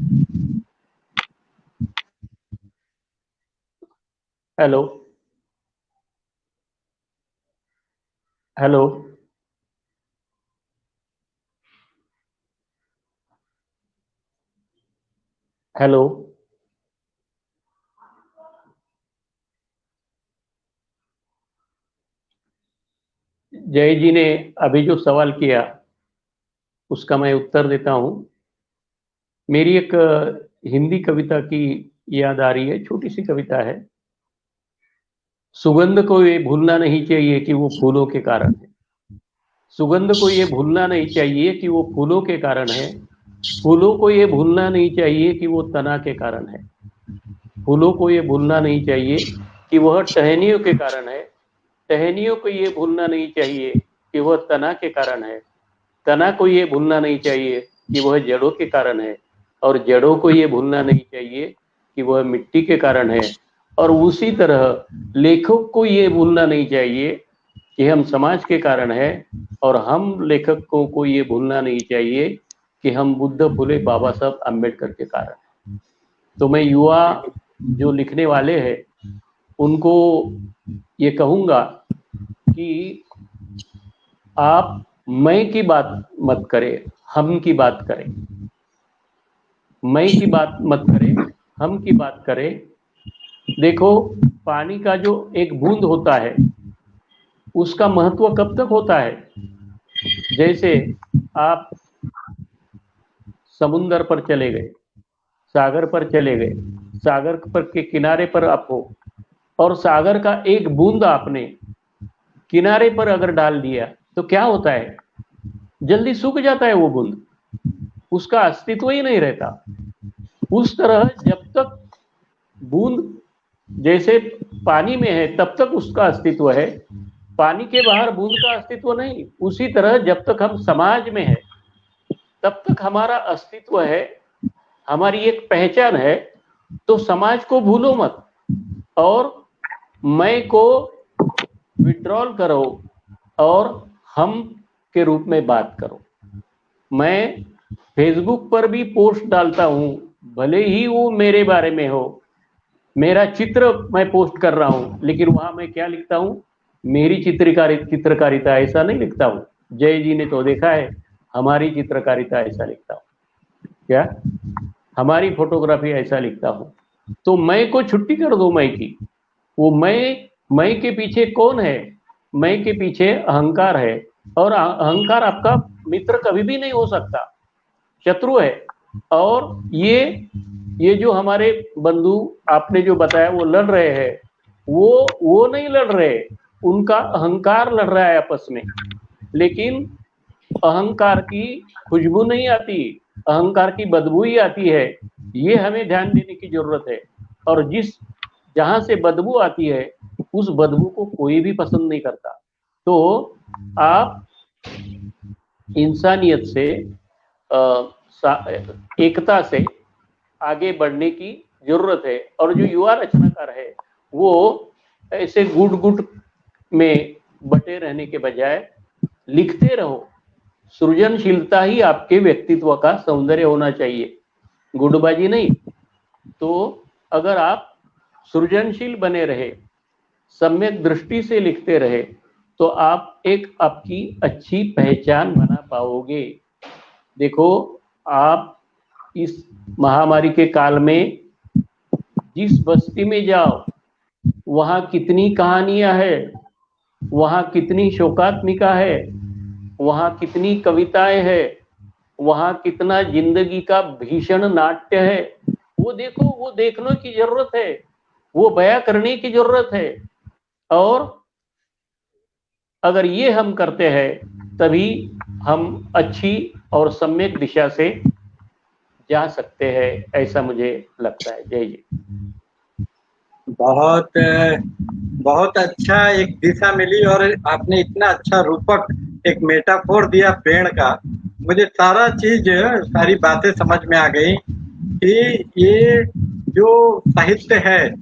हेलो हेलो हेलो जय जी ने अभी जो सवाल किया उसका मैं उत्तर देता हूं। मेरी एक हिंदी कविता की याद आ रही है, छोटी सी कविता है। सुगंध को ये भूलना नहीं चाहिए कि वो फूलों के कारण है। सुगंध को ये भूलना नहीं चाहिए कि वो फूलों के कारण है। फूलों को ये भूलना नहीं चाहिए कि वो तना के कारण है। फूलों को ये भूलना नहीं चाहिए कि वह टहनियों के कारण है। टहनियों को ये भूलना नहीं चाहिए कि वह तना के कारण है। तना को ये भूलना नहीं चाहिए कि वह जड़ों के कारण है। और जड़ों को ये भूलना नहीं चाहिए कि वह मिट्टी के कारण है। और उसी तरह लेखक को ये भूलना नहीं चाहिए कि हम समाज के कारण है। और हम लेखकों को ये भूलना नहीं चाहिए कि हम बुद्ध, फुले, बाबा साहब अम्बेडकर के कारण है। तो मैं युवा जो लिखने वाले हैं उनको ये कहूंगा कि आप मैं की बात मत करें, हम की बात करें। मैं की बात मत करें, हम की बात करें। देखो, पानी का जो एक बूंद होता है उसका महत्व कब तक होता है? जैसे आप समुंदर पर चले गए, सागर पर चले गए, सागर पर के किनारे पर आप हो और सागर का एक बूंद आपने किनारे पर अगर डाल दिया तो क्या होता है? जल्दी सूख जाता है वो बूंद, उसका अस्तित्व ही नहीं रहता। उस तरह जब तक बूंद जैसे पानी में है तब तक उसका अस्तित्व है, पानी के बाहर बूंद का अस्तित्व नहीं। उसी तरह जब तक हम समाज में है तब तक हमारा अस्तित्व है, हमारी एक पहचान है। तो समाज को भूलो मत और मैं को विड्रॉल करो और हम के रूप में बात करो। मैं फेसबुक पर भी पोस्ट डालता हूं, भले ही वो मेरे बारे में हो, मेरा चित्र मैं पोस्ट कर रहा हूं, लेकिन वहां मैं क्या लिखता हूं, मेरी चित्रकारिता ऐसा नहीं लिखता हूं। जय जी ने तो देखा है, हमारी चित्रकारिता ऐसा लिखता हूं, क्या हमारी फोटोग्राफी ऐसा लिखता हूं। तो मैं को छुट्टी कर दो मैं की। वो मैं के पीछे कौन है? मैं के पीछे अहंकार है, और अहंकार आपका मित्र कभी भी नहीं हो सकता, शत्रु है। और ये जो हमारे बंधु आपने जो बताया वो लड़ रहे हैं, वो नहीं लड़ रहे, उनका अहंकार लड़ रहा है आपस में। लेकिन अहंकार की खुशबू नहीं आती, अहंकार की बदबू ही आती है। ये हमें ध्यान देने की जरूरत है। और जहां से बदबू आती है उस बदबू को कोई भी पसंद नहीं करता। तो आप इंसानियत से एकता से आगे बढ़ने की जरूरत है। और जो युवा रचनाकार है वो ऐसे गुट गुट में बटे रहने के बजाय लिखते रहो। सृजनशीलता ही आपके व्यक्तित्व का सौंदर्य होना चाहिए, गुटबाजी नहीं। तो अगर आप सृजनशील बने रहे, सम्यक दृष्टि से लिखते रहे, तो आप एक आपकी अच्छी पहचान बना पाओगे। देखो, आप इस महामारी के काल में जिस बस्ती में जाओ वहां कितनी कहानियां है, वहां कितनी शोकात्मिका है, वहां कितनी कविताएं है, वहां कितना जिंदगी का भीषण नाट्य है। वो देखो, वो देखने की जरूरत है, वो बयां करने की जरूरत है। और अगर ये हम करते हैं तभी हम अच्छी और सम्यक दिशा से जा सकते हैं, ऐसा मुझे लगता है। जय जी। बहुत बहुत अच्छा एक दिशा मिली, और आपने इतना अच्छा रूपक एक मेटाफोर दिया पेड़ का। मुझे सारा चीज, सारी बातें समझ में आ गई कि ये जो साहित्य है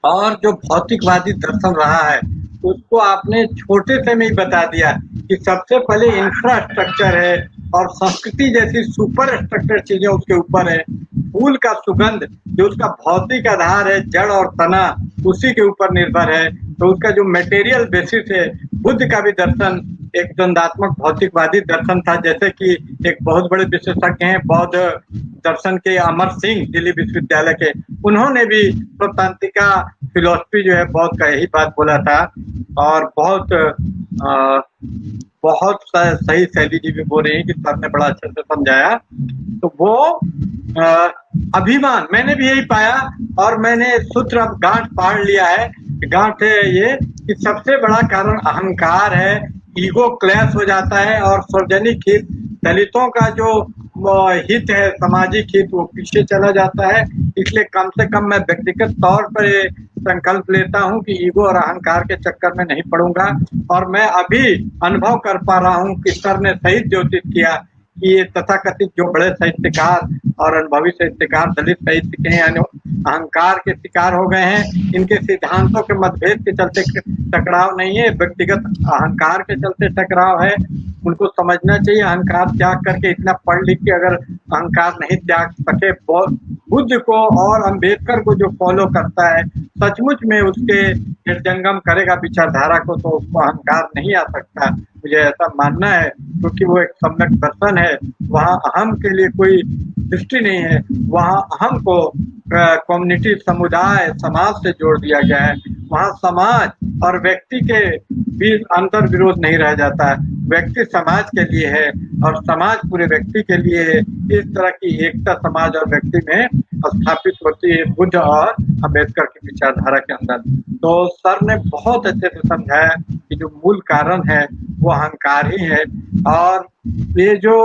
और जो भौतिकवादी दर्शन रहा है उसको आपने छोटे से में ही बता दिया कि सबसे पहले इंफ्रास्ट्रक्चर है और संस्कृति जैसी सुपर स्ट्रक्चर चीजें उसके ऊपर है। फूल का सुगंध जो उसका भौतिक आधार है, जड़ और तना उसी के ऊपर निर्भर है। तो उसका जो मटेरियल बेसिस है, बुद्ध का भी दर्शन एक द्वंदात्मक भौतिकवादी दर्शन था। जैसे कि एक बहुत बड़े विशेषज्ञ हैं बौद्ध दर्शन के, अमर सिंह, दिल्ली विश्वविद्यालय के, उन्होंने भी स्वतांत्रिका फिलोसफी जो है बौद्ध का यही बात बोला था। और बहुत सही शैली जी भी बोल रही है कि सर ने बड़ा अच्छे से समझाया। तो वो अभिमान मैंने भी यही पाया, और मैंने सूत्र अब गांठ पाड़ लिया है। गांठ है ये कि सबसे बड़ा कारण अहंकार है, ईगो क्लैश हो जाता है, और सार्वजनिक हित, दलितों का जो हित है, सामाजिक हित, वो पीछे चला जाता है। इसलिए कम से कम मैं व्यक्तिगत तौर पर ये संकल्प लेता हूं कि ईगो और अहंकार के चक्कर में नहीं पड़ूंगा। और मैं अभी अनुभव कर पा रहा हूं कि सर ने सही द्योतित किया कि ये तथाकथित जो बड़े साहित्यकार और अनुभवी साहित्यकार दलित साहित्य के अहंकार के शिकार हो गए हैं। इनके सिद्धांतों के मतभेद के चलते टकराव नहीं है, व्यक्तिगत अहंकार के चलते टकराव है। उनको समझना चाहिए अहंकार त्याग करके, इतना पढ़ लिख के अगर अहंकार नहीं त्याग सके, बुद्ध को और अम्बेडकर को जो फॉलो करता है सचमुच में उसके निर्जंगम करेगा विचारधारा को, तो उसको अहंकार नहीं आ सकता। मुझे ऐसा मानना है, क्योंकि वो एक सम्यक दर्शन है। वहाँ अहम के लिए कोई दृष्टि नहीं है, वहाँ अहम को कम्युनिटी, समुदाय, समाज से जोड़ दिया गया है। वहाँ समाज और व्यक्ति के बीच अंतर विरोध नहीं रह जाता है। व्यक्ति समाज के लिए है और समाज पूरे व्यक्ति के लिए है। इस तरह की एकता समाज और व्यक्ति में स्थापित होती है बुद्ध और अम्बेडकर की विचारधारा के अंदर। तो सर ने बहुत अच्छे से समझाया कि जो मूल कारण है वो अहंकार ही है। और ये जो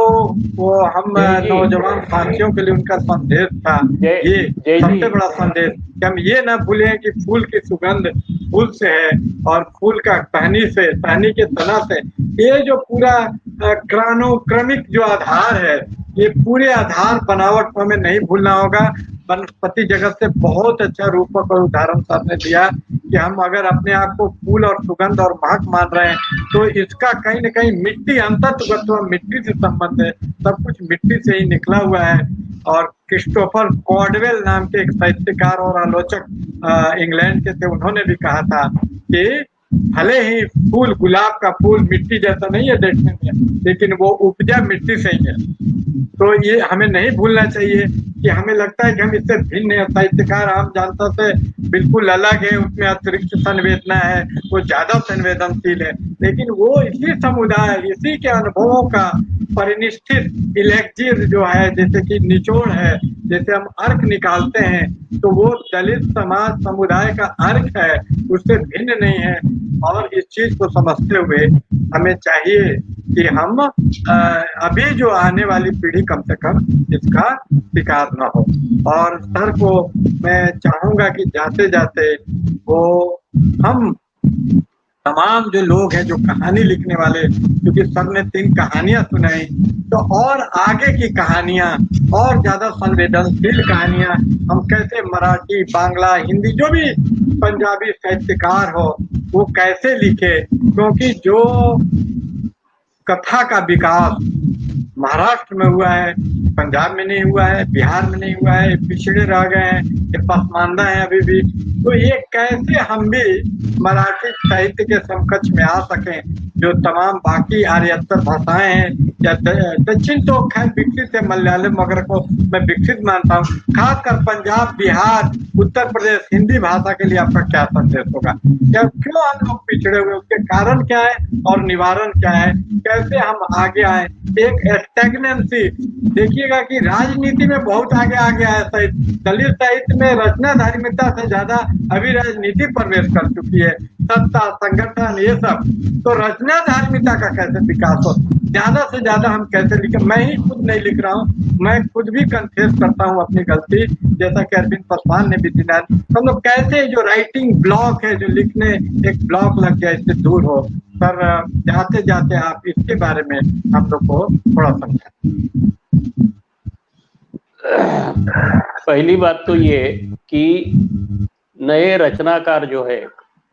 वो हम नौजवान साथियों के लिए उनका संदेश था, ये सबसे बड़ा संदेश कि हम ये ना भूलें कि फूल की सुगंध फूल से है और फूल का टहनी के तना से, ये जो पूरा क्रमिक जो आधार है, ये पूरे आधार बनावट को हमें नहीं भूलना होगा। वनस्पति जगत से बहुत अच्छा रूपक और उदाहरण सर ने दिया कि हम अगर अपने आप को फूल और सुगंध और महक मान रहे हैं, तो इसका कहीं न कहीं मिट्टी, अंततः मिट्टी से संबंध है, सब कुछ मिट्टी से ही निकला हुआ है। और क्रिस्टोफर कॉडवेल नाम के एक साहित्यकार और आलोचक इंग्लैंड के थे, उन्होंने भी कहा था कि भले ही फूल, गुलाब का फूल मिट्टी जैसा नहीं है देखने में, लेकिन वो उपजा मिट्टी से ही है। तो ये हमें नहीं भूलना चाहिए कि हमें लगता है कि हम इससे भिन्न है। साहित्यकार आम जनता से बिल्कुल अलग है, उसमें अतिरिक्त संवेदना है, वो ज्यादा संवेदनशील है, लेकिन वो इसी समुदाय, इसी के अनुभवों का परिनिष्ठित इलेक्जिर जो है, जैसे कि निचोड़ है, जैसे हम अर्क निकालते हैं, तो वो दलित समाज समुदाय का अर्क है, उससे भिन्न नहीं है। और इस चीज को समझते हुए हमें चाहिए कि हम अभी जो आने वाली पीढ़ी कम से कम इसका शिकार न हो। और सर को मैं चाहूंगा कि जाते जाते वो हम तमाम जो लोग हैं, जो कहानी लिखने वाले, क्योंकि सर ने 3 कहानियां सुनाई, तो और आगे की कहानियां और ज्यादा संवेदनशील कहानियां हम कैसे मराठी, बांग्ला, हिंदी, जो भी पंजाबी साहित्यकार हो वो कैसे लिखे, क्योंकि जो कथा का विकास महाराष्ट्र में हुआ है, पंजाब में नहीं हुआ है, बिहार में नहीं हुआ है, पिछड़े रह गए हैं, ये पसमानदा है अभी भी। तो ये कैसे हम भी मराठी साहित्य के समकक्ष में आ सकें, जो तमाम बाकी आर्यतर भाषाएं हैं, या दक्षिण तो खैर विकसित है, मलयालम वगैरह को मैं विकसित मानता हूँ, खासकर पंजाब, बिहार, उत्तर प्रदेश, हिंदी भाषा के लिए आपका क्या संदेश होगा? क्या क्यों हम लोग पिछड़े हुए, उसके कारण क्या है और निवारण क्या है, कैसे हम आगे आए? एक स्टैग्नेंसी देखिएगा कि राजनीति में बहुत आगे आ गया है, दलित साहित्य में रचना धार्मिकता से ज्यादा अभी राजनीति प्रवेश कर चुकी है, सत्ता, संगठन, ये सब। तो रचना धार्मिकता का कैसे विकास हो, ज्यादा से ज्यादा हम कैसे लिखें? मैं ही खुद नहीं लिख रहा हूँ, मैं खुद भी कन्फेस करता हूँ अपनी गलती, जैसा कि अरविंद पासवान ने भी दिया। हम लोग कैसे जो राइटिंग ब्लॉक है, जो लिखने एक ब्लॉक लग गया, इससे दूर हो। सर जाते जाते आप इसके बारे में हम लोग को थोड़ा समझाएं। पहली बात तो ये कि नए रचनाकार जो है,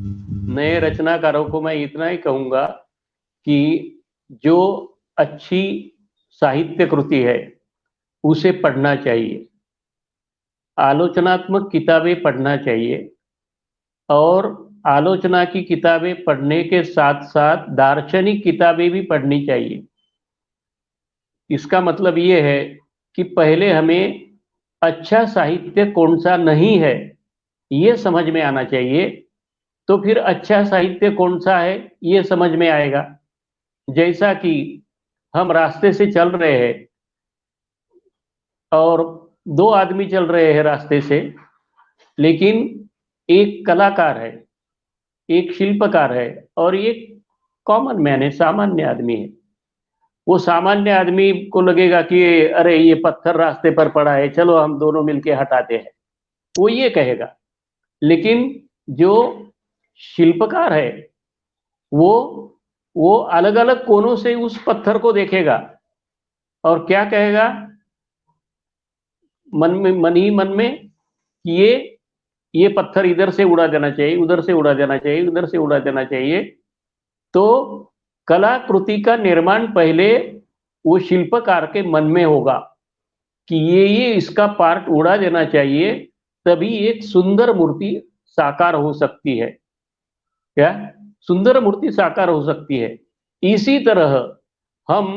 नए रचनाकारों को मैं इतना ही कहूंगा कि जो अच्छी साहित्य कृति है उसे पढ़ना चाहिए, आलोचनात्मक किताबें पढ़ना चाहिए, और आलोचना की किताबें पढ़ने के साथ साथ दार्शनिक किताबें भी पढ़नी चाहिए। इसका मतलब ये है कि पहले हमें अच्छा साहित्य कौन सा नहीं है ये समझ में आना चाहिए, तो फिर अच्छा साहित्य कौन सा है ये समझ में आएगा। जैसा कि हम रास्ते से चल रहे हैं और 2 आदमी चल रहे हैं रास्ते से, लेकिन एक कलाकार है, एक शिल्पकार है, और एक कॉमन मैन है, सामान्य आदमी है। वो सामान्य आदमी को लगेगा कि अरे ये पत्थर रास्ते पर पड़ा है, चलो हम दोनों मिलके हटाते हैं, वो ये कहेगा। लेकिन जो शिल्पकार है वो अलग अलग कोनों से उस पत्थर को देखेगा और क्या कहेगा मन ही मन में कि ये पत्थर इधर से उड़ा देना चाहिए, उधर से उड़ा देना चाहिए, उधर से उड़ा देना चाहिए। तो कलाकृति का निर्माण पहले वो शिल्पकार के मन में होगा कि ये इसका पार्ट उड़ा देना चाहिए, तभी एक सुंदर मूर्ति साकार हो सकती है। क्या सुंदर मूर्ति साकार हो सकती है। इसी तरह हम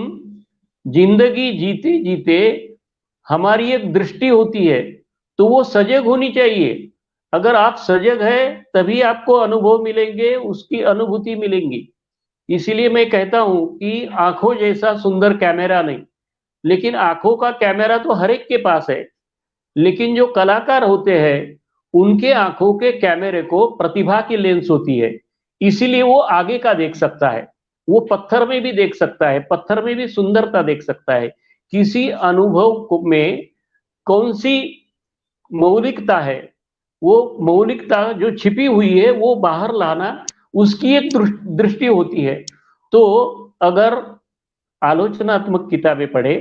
जिंदगी जीते जीते हमारी एक दृष्टि होती है, तो वो सजग होनी चाहिए। अगर आप सजग है तभी आपको अनुभव मिलेंगे, उसकी अनुभूति मिलेंगी। इसीलिए मैं कहता हूं कि आंखों जैसा सुंदर कैमरा नहीं, लेकिन आंखों का कैमरा तो हर एक के पास है, लेकिन जो कलाकार होते हैं उनके आंखों के कैमरे को प्रतिभा की लेंस होती है, इसीलिए वो आगे का देख सकता है। वो पत्थर में भी देख सकता है, पत्थर में भी सुंदरता देख सकता है। किसी अनुभव में कौन सी मौलिकता है, वो मौलिकता जो छिपी हुई है वो बाहर लाना, उसकी एक दृष्टि होती है। तो अगर आलोचनात्मक किताबें पढ़े,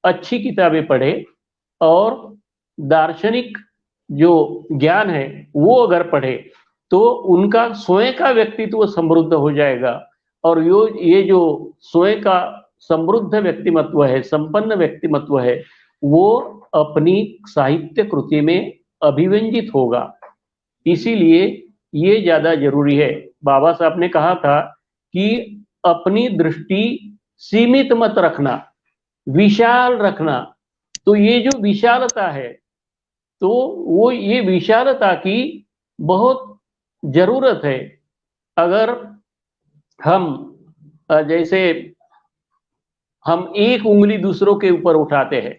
अच्छी किताबें पढ़े और दार्शनिक जो ज्ञान है वो अगर पढ़े, तो उनका स्वयं का व्यक्तित्व समृद्ध हो जाएगा। और ये जो स्वयं का समृद्ध व्यक्तिमत्व है, संपन्न व्यक्तिमत्व है, वो अपनी साहित्य कृति में अभिव्यंजित होगा। इसीलिए ये ज्यादा जरूरी है। बाबा साहब ने कहा था कि अपनी दृष्टि सीमित मत रखना, विशाल रखना। तो ये जो विशालता है, तो वो ये विशालता की बहुत जरूरत है। अगर हम जैसे हम एक उंगली दूसरों के ऊपर उठाते हैं,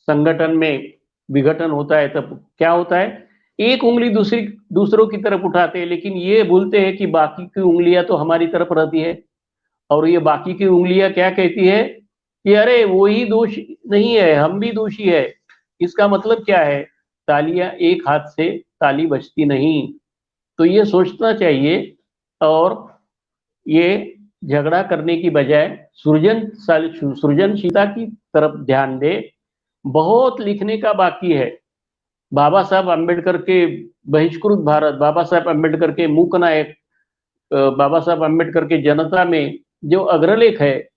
संगठन में विघटन होता है तब क्या होता है, एक उंगली दूसरों की तरफ उठाते हैं, लेकिन ये भूलते हैं कि बाकी की उंगलियां तो हमारी तरफ रहती है। और ये बाकी की उंगलियां क्या कहती है कि अरे वो ही दोष नहीं है, हम भी दोषी है। इसका मतलब क्या है, तालियां एक हाथ से ताली बजती नहीं। तो ये सोचना चाहिए और ये झगड़ा करने की बजाय सृजनशीलता की तरफ ध्यान दे। बहुत लिखने का बाकी है। बाबा साहब अम्बेडकर के बहिष्कृत भारत, बाबा साहब अम्बेडकर के मूक नायक, बाबा साहब अम्बेडकर के जनता में जो अग्रलेख है,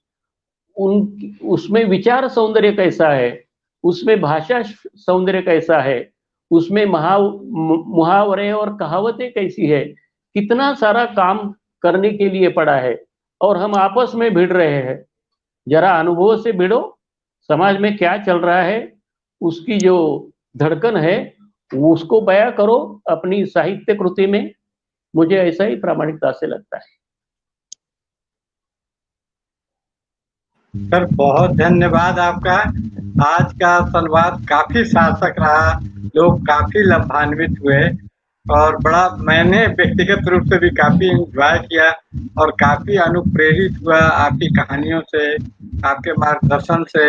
उन उसमें विचार सौंदर्य कैसा है, उसमें भाषा सौंदर्य कैसा है, उसमें मुहावरे और कहावतें कैसी है, कितना सारा काम करने के लिए पड़ा है। और हम आपस में भिड़ रहे हैं। जरा अनुभव से भिड़ो, समाज में क्या चल रहा है उसकी जो धड़कन है उसको बयां करो अपनी साहित्य कृति में। मुझे ऐसा ही प्रामाणिकता से लगता है। सर बहुत धन्यवाद आपका। आज का संवाद काफी सार्थक रहा, लोग काफी लाभान्वित हुए और बड़ा मैंने व्यक्तिगत रूप से भी काफी एंजॉय किया और काफी अनुप्रेरित हुआ आपकी कहानियों से, आपके मार्गदर्शन से।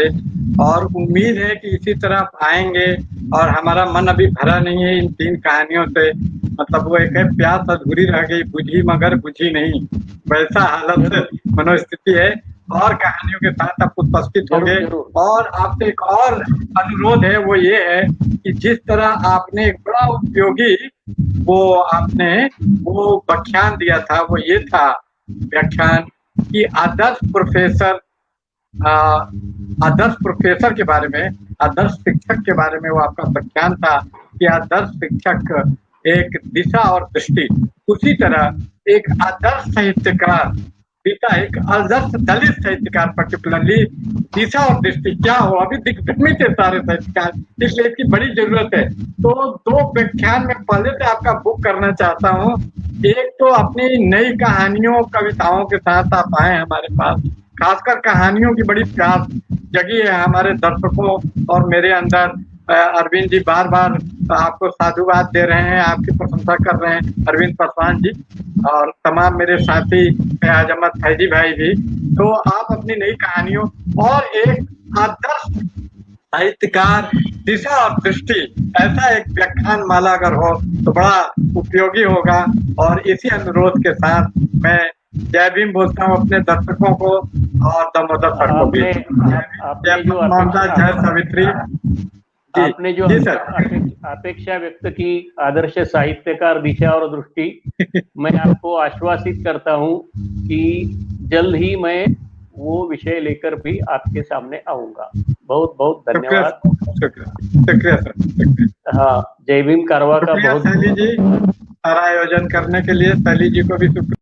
और उम्मीद है कि इसी तरह आएंगे। और हमारा मन अभी भरा नहीं है इन 3 कहानियों से, मतलब वो एक है प्यास अधूरी रह गई, बुझी मगर बुझी नहीं, वैसा हालत से मनोस्थिति है। और कहानियों के साथ आप उपस्थित होंगे। और आपसे एक और अनुरोध है, वो ये है कि जिस तरह आपने एक बड़ा उपयोगी आपने वो व्याख्यान दिया था, वो ये था व्याख्यान कि आदर्श प्रोफेसर के बारे में, आदर्श शिक्षक के बारे में वो आपका व्याख्यान था कि आदर्श शिक्षक एक दिशा और दृष्टि, उसी तरह एक आदर्श साहित्यकार, एक आदर्श दलित साहित्यकार पर्टिकुलरली दिशा और दृष्टि क्या हो, अभी दिग्भ्रमित है सारे साहित्यकार, इसलिए इसकी बड़ी जरूरत है। तो 2 व्याख्यान में पहले से आपका बुक करना चाहता हूँ। एक तो अपनी नई कहानियों कविताओं के साथ आप आए हमारे पास, खासकर कहानियों की बड़ी प्यास जगी है हमारे दर्शकों और मेरे अंदर। अरविंद जी बार बार आपको साधुवाद दे रहे हैं, आपकी प्रशंसा कर रहे हैं अरविंद पासवान जी और तमाम मेरे साथी फयाज अहमद फैजी भाई भी। तो आप अपनी नई कहानियों और एक आदर्श साहित्यकार दिशा और दृष्टि, ऐसा एक व्याख्यान माला अगर हो तो बड़ा उपयोगी होगा। और इसी अनुरोध के साथ मैं जय भीम बोलता हूँ अपने दर्शकों को और दामोदर सर को भी। जय सावित्री। आपने जो अपेक्षा व्यक्त की आदर्श साहित्यकार दिशा और दृष्टि, मैं आपको आश्वासित करता हूं कि जल्द ही मैं वो विषय लेकर भी आपके सामने आऊंगा। बहुत बहुत धन्यवाद। शुक्रिया सर। हाँ, जय भीम कारवा का बहुत शैली जी सारा आयोजन करने के लिए, शैली जी को भी शुक्रिया।